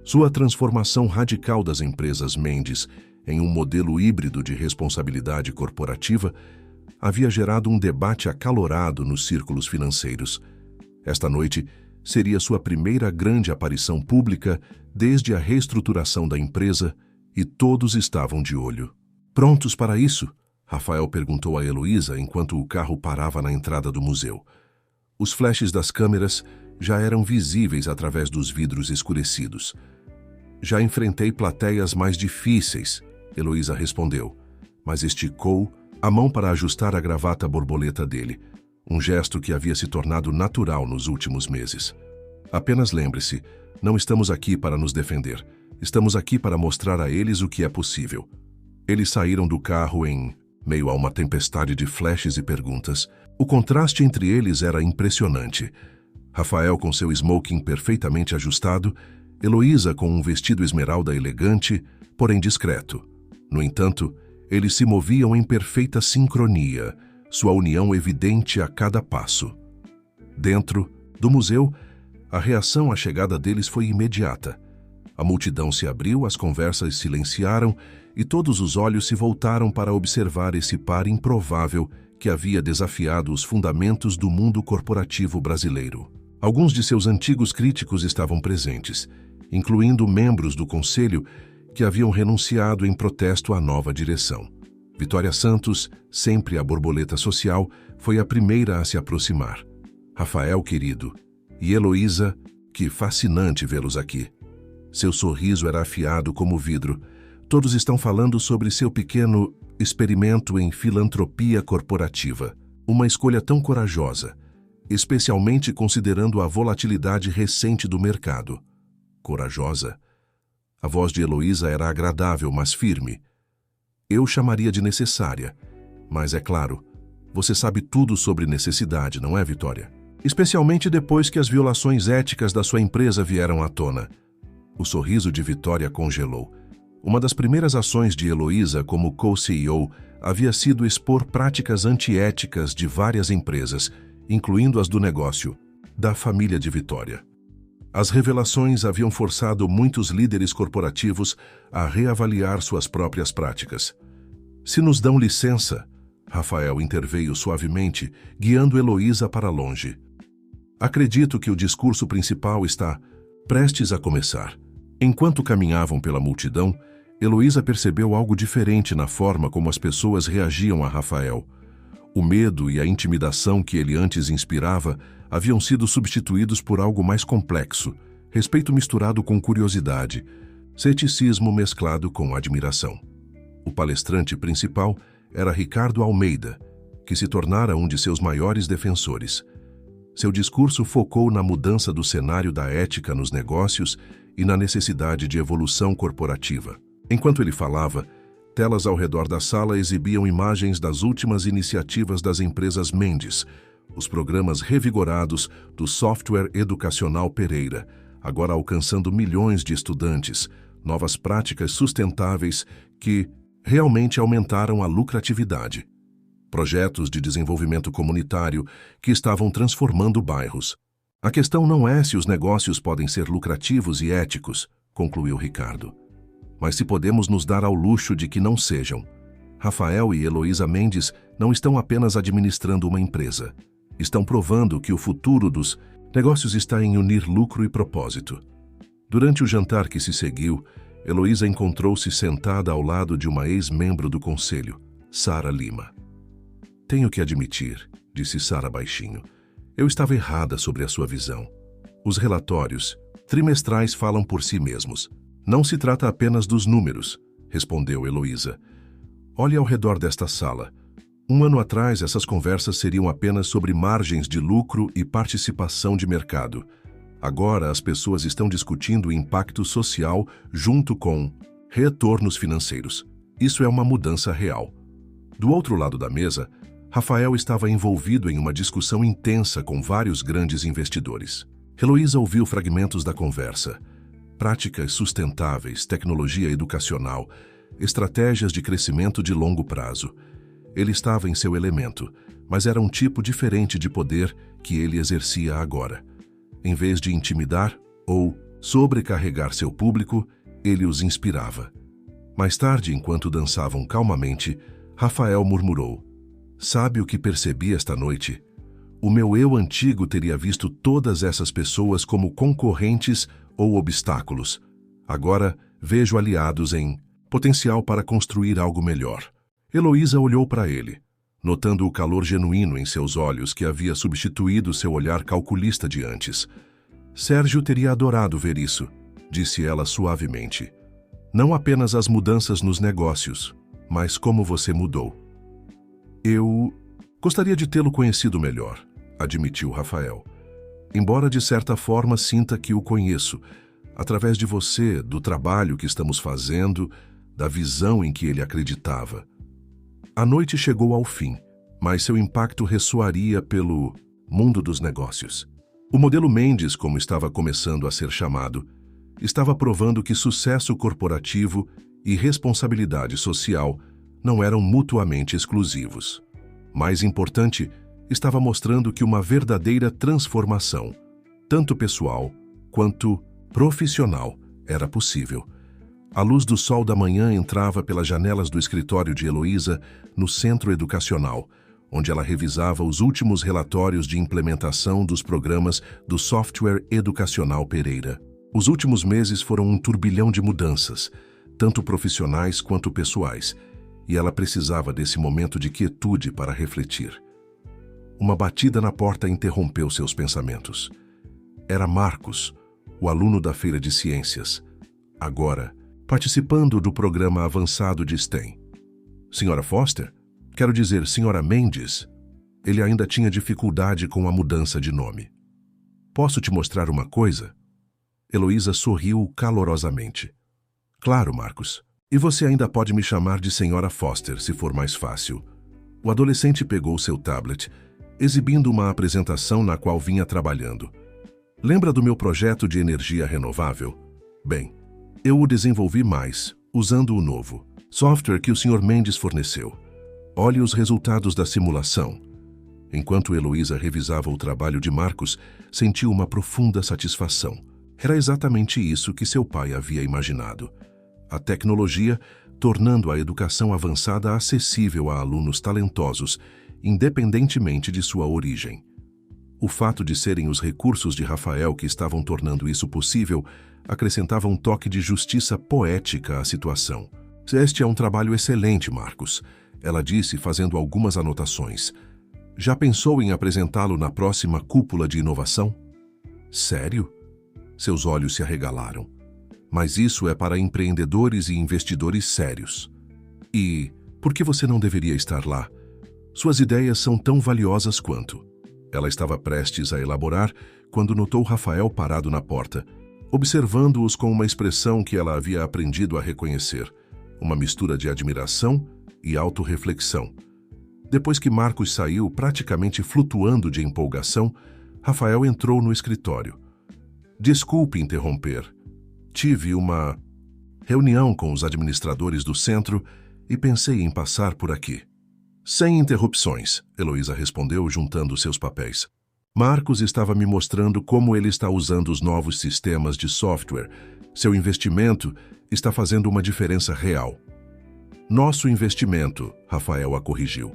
Sua transformação radical das empresas Mendes em um modelo híbrido de responsabilidade corporativa havia gerado um debate acalorado nos círculos financeiros. Esta noite seria sua primeira grande aparição pública desde a reestruturação da empresa e todos estavam de olho. Prontos para isso? Rafael perguntou a Heloísa enquanto o carro parava na entrada do museu. Os flashes das câmeras já eram visíveis através dos vidros escurecidos. Já enfrentei plateias mais difíceis, Heloísa respondeu, mas esticou a mão para ajustar a gravata borboleta dele, um gesto que havia se tornado natural nos últimos meses. Apenas lembre-se, não estamos aqui para nos defender. Estamos aqui para mostrar a eles o que é possível. Eles saíram do carro em meio a uma tempestade de flashes e perguntas. O contraste entre eles era impressionante. Rafael com seu smoking perfeitamente ajustado, Heloísa com um vestido esmeralda elegante, porém discreto. No entanto, eles se moviam em perfeita sincronia, sua união evidente a cada passo. Dentro do museu, a reação à chegada deles foi imediata. A multidão se abriu, as conversas silenciaram e todos os olhos se voltaram para observar esse par improvável que havia desafiado os fundamentos do mundo corporativo brasileiro. Alguns de seus antigos críticos estavam presentes, incluindo membros do conselho que haviam renunciado em protesto à nova direção. Vitória Santos, sempre a borboleta social, foi a primeira a se aproximar. Rafael, querido, e Heloísa, que fascinante vê-los aqui. Seu sorriso era afiado como vidro. Todos estão falando sobre seu pequeno experimento em filantropia corporativa. Uma escolha tão corajosa, especialmente considerando a volatilidade recente do mercado. Corajosa? A voz de Heloísa era agradável, mas firme. Eu chamaria de necessária, mas é claro, você sabe tudo sobre necessidade, não é, Vitória? Especialmente depois que as violações éticas da sua empresa vieram à tona. O sorriso de Vitória congelou. Uma das primeiras ações de Heloísa como co-CEO havia sido expor práticas antiéticas de várias empresas, incluindo as do negócio, da família de Vitória. As revelações haviam forçado muitos líderes corporativos a reavaliar suas próprias práticas. Se nos dão licença, Rafael interveio suavemente, guiando Heloísa para longe. Acredito que o discurso principal está prestes a começar. Enquanto caminhavam pela multidão, Heloísa percebeu algo diferente na forma como as pessoas reagiam a Rafael. O medo e a intimidação que ele antes inspirava haviam sido substituídos por algo mais complexo, respeito misturado com curiosidade, ceticismo mesclado com admiração. O palestrante principal era Ricardo Almeida, que se tornara um de seus maiores defensores. Seu discurso focou na mudança do cenário da ética nos negócios e na necessidade de evolução corporativa. Enquanto ele falava, telas ao redor da sala exibiam imagens das últimas iniciativas das empresas Mendes, os programas revigorados do software educacional Pereira, agora alcançando milhões de estudantes, novas práticas sustentáveis que realmente aumentaram a lucratividade. Projetos de desenvolvimento comunitário que estavam transformando bairros. A questão não é se os negócios podem ser lucrativos e éticos, concluiu Ricardo, mas se podemos nos dar ao luxo de que não sejam. Rafael e Heloísa Mendes não estão apenas administrando uma empresa. Estão provando que o futuro dos negócios está em unir lucro e propósito. Durante o jantar que se seguiu, Heloísa encontrou-se sentada ao lado de uma ex-membro do conselho, Sara Lima. Tenho que admitir, disse Sara baixinho, eu estava errada sobre a sua visão. Os relatórios trimestrais falam por si mesmos. Não se trata apenas dos números, respondeu Heloísa. Olhe ao redor desta sala. Um ano atrás, essas conversas seriam apenas sobre margens de lucro e participação de mercado. Agora, as pessoas estão discutindo o impacto social junto com retornos financeiros. Isso é uma mudança real. Do outro lado da mesa, Rafael estava envolvido em uma discussão intensa com vários grandes investidores. Heloísa ouviu fragmentos da conversa. Práticas sustentáveis, tecnologia educacional, estratégias de crescimento de longo prazo. Ele estava em seu elemento, mas era um tipo diferente de poder que ele exercia agora. Em vez de intimidar ou sobrecarregar seu público, ele os inspirava. Mais tarde, enquanto dançavam calmamente, Rafael murmurou: "Sabe o que percebi esta noite? O meu eu antigo teria visto todas essas pessoas como concorrentes ou obstáculos. Agora vejo aliados em potencial para construir algo melhor." Heloísa olhou para ele. notando o calor genuíno em seus olhos que havia substituído seu olhar calculista de antes. Sérgio teria adorado ver isso, disse ela suavemente. Não apenas as mudanças nos negócios, mas como você mudou. Eu gostaria de tê-lo conhecido melhor, admitiu Rafael. Embora de certa forma sinta que o conheço, através de você, do trabalho que estamos fazendo, da visão em que ele acreditava. A noite chegou ao fim, mas seu impacto ressoaria pelo mundo dos negócios. O modelo Mendes, como estava começando a ser chamado, estava provando que sucesso corporativo e responsabilidade social não eram mutuamente exclusivos. Mais importante, estava mostrando que uma verdadeira transformação, tanto pessoal quanto profissional, era possível. A luz do sol da manhã entrava pelas janelas do escritório de Heloísa no centro educacional, onde ela revisava os últimos relatórios de implementação dos programas do software educacional Pereira. Os últimos meses foram um turbilhão de mudanças, tanto profissionais quanto pessoais, e ela precisava desse momento de quietude para refletir. Uma batida na porta interrompeu seus pensamentos. Era Marcos, o aluno da Feira de Ciências, agora participando do programa avançado de STEM. Senhora Foster? Quero dizer, senhora Mendes. Ele ainda tinha dificuldade com a mudança de nome. Posso te mostrar uma coisa? Heloísa sorriu calorosamente. Claro, Marcos. E você ainda pode me chamar de senhora Foster, se for mais fácil. O adolescente pegou seu tablet, exibindo uma apresentação na qual vinha trabalhando. Lembra do meu projeto de energia renovável? Bem, eu o desenvolvi mais, usando o novo software que o Sr. Mendes forneceu. Olhe os resultados da simulação. Enquanto Heloísa revisava o trabalho de Marcos, sentiu uma profunda satisfação. Era exatamente isso que seu pai havia imaginado. A tecnologia tornando a educação avançada acessível a alunos talentosos, independentemente de sua origem. O fato de serem os recursos de Rafael que estavam tornando isso possível acrescentava um toque de justiça poética à situação. Este é um trabalho excelente, Marcos, ela disse, fazendo algumas anotações. Já pensou em apresentá-lo na próxima cúpula de inovação? Sério? Seus olhos se arregalaram. Mas isso é para empreendedores e investidores sérios. E por que você não deveria estar lá? Suas ideias são tão valiosas quanto. Ela estava prestes a elaborar quando notou Rafael parado na porta, observando-os com uma expressão que ela havia aprendido a reconhecer, uma mistura de admiração e autorreflexão. Depois que Marcos saiu, praticamente flutuando de empolgação, Rafael entrou no escritório. Desculpe interromper. Tive uma reunião com os administradores do centro e pensei em passar por aqui. Sem interrupções, Heloísa respondeu, juntando seus papéis. Marcos estava me mostrando como ele está usando os novos sistemas de software. Seu investimento está fazendo uma diferença real. Nosso investimento, Rafael a corrigiu.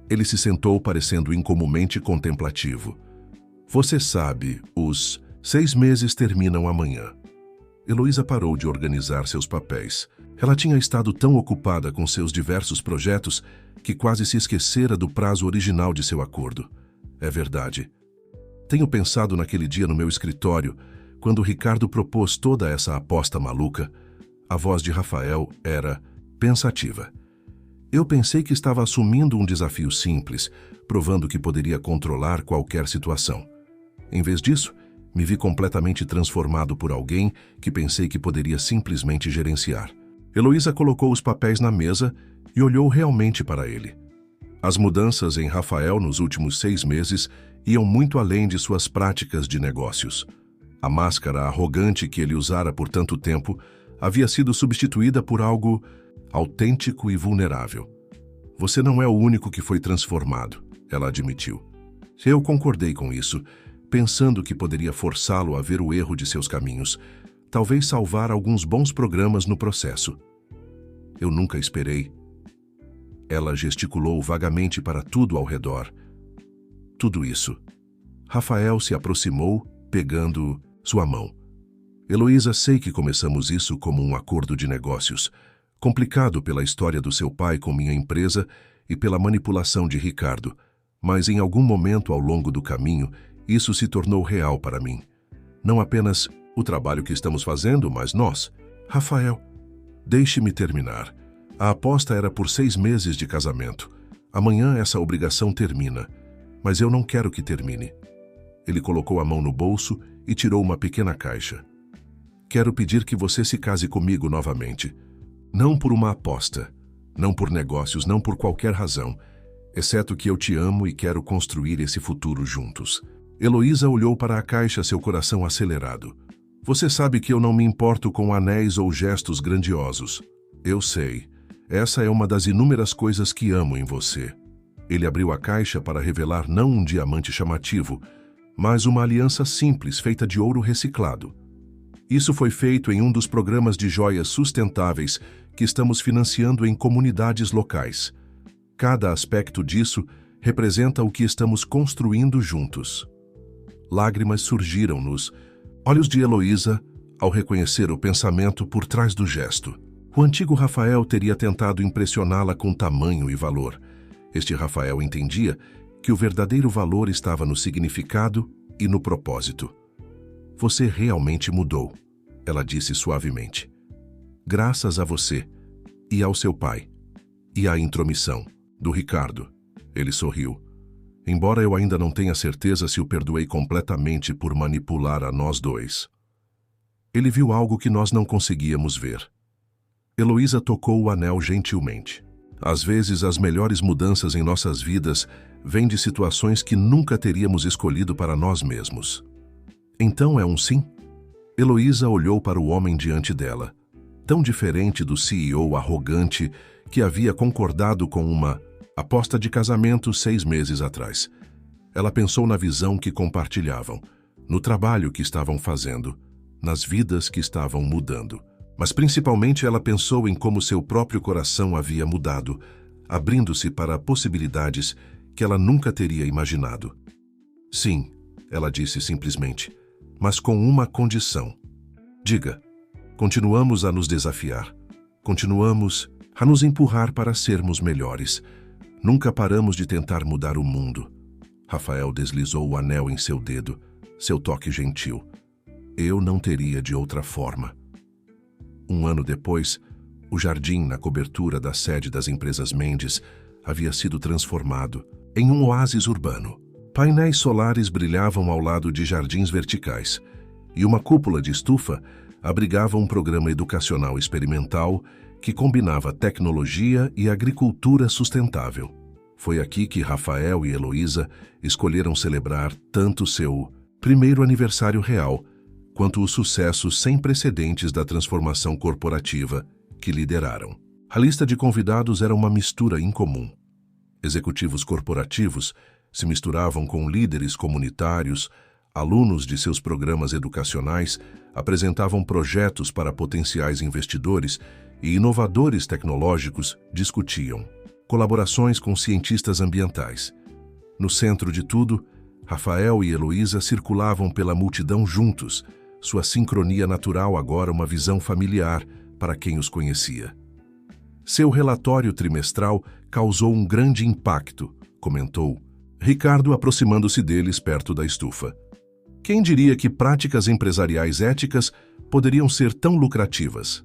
Ele se sentou parecendo incomumente contemplativo. Você sabe, os 6 meses terminam amanhã. Heloísa parou de organizar seus papéis. Ela tinha estado tão ocupada com seus diversos projetos que quase se esquecera do prazo original de seu acordo. É verdade. Tenho pensado naquele dia no meu escritório, quando Ricardo propôs toda essa aposta maluca. A voz de Rafael era pensativa. Eu pensei que estava assumindo um desafio simples, provando que poderia controlar qualquer situação. Em vez disso, me vi completamente transformado por alguém que pensei que poderia simplesmente gerenciar. Heloísa colocou os papéis na mesa e olhou realmente para ele. As mudanças em Rafael nos últimos 6 meses iam muito além de suas práticas de negócios. A máscara arrogante que ele usara por tanto tempo havia sido substituída por algo autêntico e vulnerável. Você não é o único que foi transformado, ela admitiu. Eu concordei com isso, pensando que poderia forçá-lo a ver o erro de seus caminhos, talvez salvar alguns bons programas no processo. Eu nunca esperei. Ela gesticulou vagamente para tudo ao redor. Tudo isso. Rafael se aproximou, pegando sua mão. Heloísa, sei que começamos isso como um acordo de negócios, Complicado pela história do seu pai com minha empresa e pela manipulação de Ricardo, mas em algum momento ao longo do caminho, isso se tornou real para mim. Não apenas o trabalho que estamos fazendo, mas nós. Rafael, deixe-me terminar. A aposta era por 6 meses de casamento. Amanhã essa obrigação termina, mas eu não quero que termine. Ele colocou a mão no bolso e tirou uma pequena caixa. Quero pedir que você se case comigo novamente. Não por uma aposta, não por negócios, não por qualquer razão, exceto que eu te amo e quero construir esse futuro juntos. Heloísa olhou para a caixa, seu coração acelerado. Você sabe que eu não me importo com anéis ou gestos grandiosos. Eu sei. Essa é uma das inúmeras coisas que amo em você. Ele abriu a caixa para revelar não um diamante chamativo, mas uma aliança simples feita de ouro reciclado. Isso foi feito em um dos programas de joias sustentáveis que estamos financiando em comunidades locais. Cada aspecto disso representa o que estamos construindo juntos. Lágrimas surgiram nos olhos de Heloísa ao reconhecer o pensamento por trás do gesto. O antigo Rafael teria tentado impressioná-la com tamanho e valor. Este Rafael entendia que o verdadeiro valor estava no significado e no propósito. Você realmente mudou, ela disse suavemente. Graças a você, e ao seu pai, e à intromissão do Ricardo. Ele sorriu. Embora eu ainda não tenha certeza se o perdoei completamente por manipular a nós dois. Ele viu algo que nós não conseguíamos ver. Heloísa tocou o anel gentilmente. Às vezes, as melhores mudanças em nossas vidas vêm de situações que nunca teríamos escolhido para nós mesmos. Então é um sim? Heloísa olhou para o homem diante dela, tão diferente do CEO arrogante que havia concordado com uma aposta de casamento 6 meses atrás. Ela pensou na visão que compartilhavam, no trabalho que estavam fazendo, nas vidas que estavam mudando. Mas principalmente ela pensou em como seu próprio coração havia mudado, abrindo-se para possibilidades que ela nunca teria imaginado. Sim, ela disse simplesmente, mas com uma condição. Diga, continuamos a nos desafiar, continuamos a nos empurrar para sermos melhores. Nunca paramos de tentar mudar o mundo. Rafael deslizou o anel em seu dedo, seu toque gentil. Eu não teria de outra forma. 1 ano depois, o jardim na cobertura da sede das empresas Mendes havia sido transformado em um oásis urbano. Painéis solares brilhavam ao lado de jardins verticais, e uma cúpula de estufa abrigava um programa educacional experimental que combinava tecnologia e agricultura sustentável. Foi aqui que Rafael e Heloísa escolheram celebrar tanto seu primeiro aniversário real, quanto o sucesso sem precedentes da transformação corporativa que lideraram. A lista de convidados era uma mistura incomum. Executivos corporativos se misturavam com líderes comunitários, alunos de seus programas educacionais apresentavam projetos para potenciais investidores e inovadores tecnológicos discutiam colaborações com cientistas ambientais. No centro de tudo, Rafael e Heloísa circulavam pela multidão juntos, sua sincronia natural agora uma visão familiar para quem os conhecia. Seu relatório trimestral causou um grande impacto, comentou Ricardo, aproximando-se deles perto da estufa. Quem diria que práticas empresariais éticas poderiam ser tão lucrativas?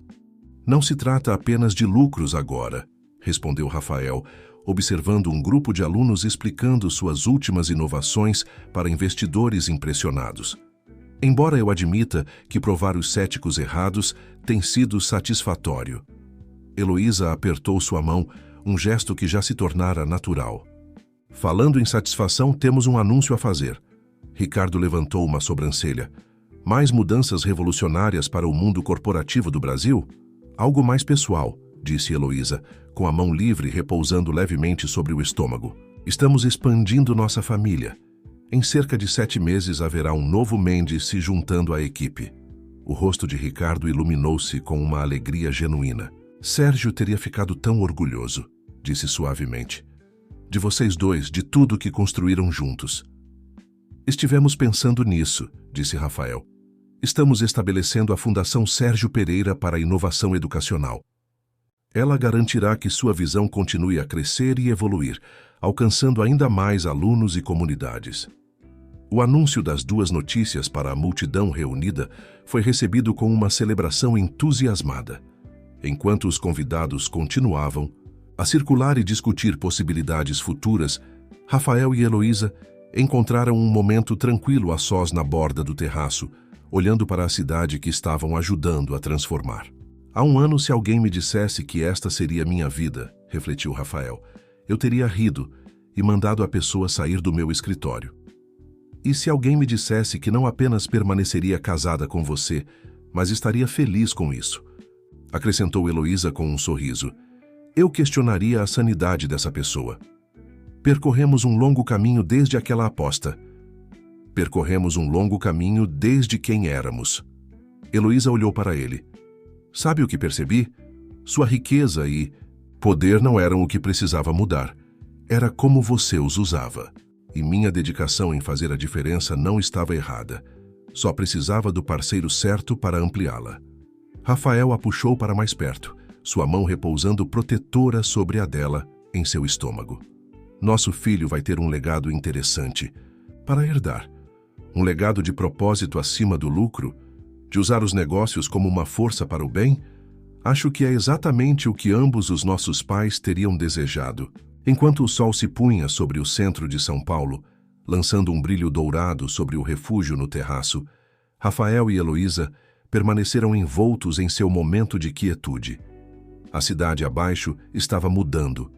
Não se trata apenas de lucros agora, respondeu Rafael, observando um grupo de alunos explicando suas últimas inovações para investidores impressionados. Embora eu admita que provar os céticos errados tem sido satisfatório. Heloísa apertou sua mão, um gesto que já se tornara natural. Falando em satisfação, temos um anúncio a fazer. Ricardo levantou uma sobrancelha. Mais mudanças revolucionárias para o mundo corporativo do Brasil? Algo mais pessoal, disse Heloísa, com a mão livre repousando levemente sobre o estômago. Estamos expandindo nossa família. Em cerca de 7 meses haverá um novo Mendes se juntando à equipe. O rosto de Ricardo iluminou-se com uma alegria genuína. Sérgio teria ficado tão orgulhoso, disse suavemente. De vocês dois, de tudo que construíram juntos. Estivemos pensando nisso, disse Rafael. Estamos estabelecendo a Fundação Sérgio Pereira para a Inovação Educacional. Ela garantirá que sua visão continue a crescer e evoluir, alcançando ainda mais alunos e comunidades. O anúncio das duas notícias para a multidão reunida foi recebido com uma celebração entusiasmada. Enquanto os convidados continuavam a circular e discutir possibilidades futuras, Rafael e Heloísa encontraram um momento tranquilo a sós na borda do terraço, olhando para a cidade que estavam ajudando a transformar. Há um ano, se alguém me dissesse que esta seria minha vida, refletiu Rafael, eu teria rido e mandado a pessoa sair do meu escritório. E se alguém me dissesse que não apenas permaneceria casada com você, mas estaria feliz com isso, acrescentou Heloísa com um sorriso, eu questionaria a sanidade dessa pessoa. Percorremos um longo caminho desde aquela aposta. Percorremos um longo caminho desde quem éramos. Heloísa olhou para ele. Sabe o que percebi? Sua riqueza e poder não eram o que precisava mudar. Era como você os usava. E minha dedicação em fazer a diferença não estava errada. Só precisava do parceiro certo para ampliá-la. Rafael a puxou para mais perto, sua mão repousando protetora sobre a dela em seu estômago. Nosso filho vai ter um legado interessante para herdar. Um legado de propósito acima do lucro, de usar os negócios como uma força para o bem? Acho que é exatamente o que ambos os nossos pais teriam desejado. Enquanto o sol se punha sobre o centro de São Paulo, lançando um brilho dourado sobre o refúgio no terraço, Rafael e Heloísa permaneceram envoltos em seu momento de quietude. A cidade abaixo estava mudando,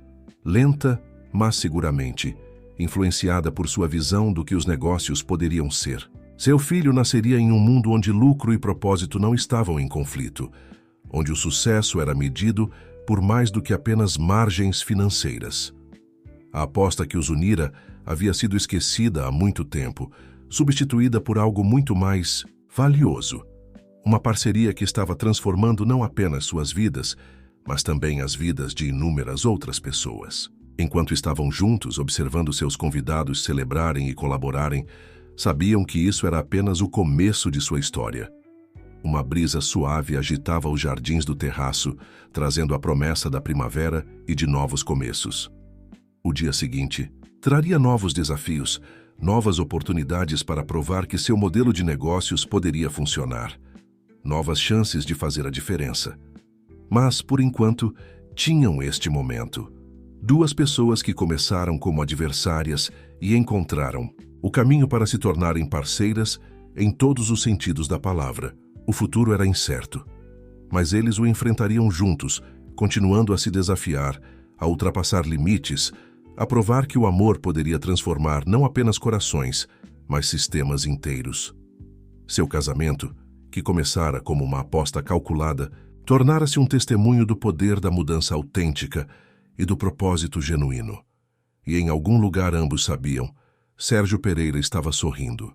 lenta, mas seguramente, influenciada por sua visão do que os negócios poderiam ser. Seu filho nasceria em um mundo onde lucro e propósito não estavam em conflito, onde o sucesso era medido por mais do que apenas margens financeiras. A aposta que os unira havia sido esquecida há muito tempo, substituída por algo muito mais valioso. Uma parceria que estava transformando não apenas suas vidas, mas também as vidas de inúmeras outras pessoas. Enquanto estavam juntos, observando seus convidados celebrarem e colaborarem, sabiam que isso era apenas o começo de sua história. Uma brisa suave agitava os jardins do terraço, trazendo a promessa da primavera e de novos começos. O dia seguinte traria novos desafios, novas oportunidades para provar que seu modelo de negócios poderia funcionar. Novas chances de fazer a diferença. Mas, por enquanto, tinham este momento. Duas pessoas que começaram como adversárias e encontraram o caminho para se tornarem parceiras em todos os sentidos da palavra. O futuro era incerto, mas eles o enfrentariam juntos, continuando a se desafiar, a ultrapassar limites, a provar que o amor poderia transformar não apenas corações, mas sistemas inteiros. Seu casamento, que começara como uma aposta calculada, tornara-se um testemunho do poder da mudança autêntica e do propósito genuíno. E em algum lugar ambos sabiam, Sérgio Pereira estava sorrindo.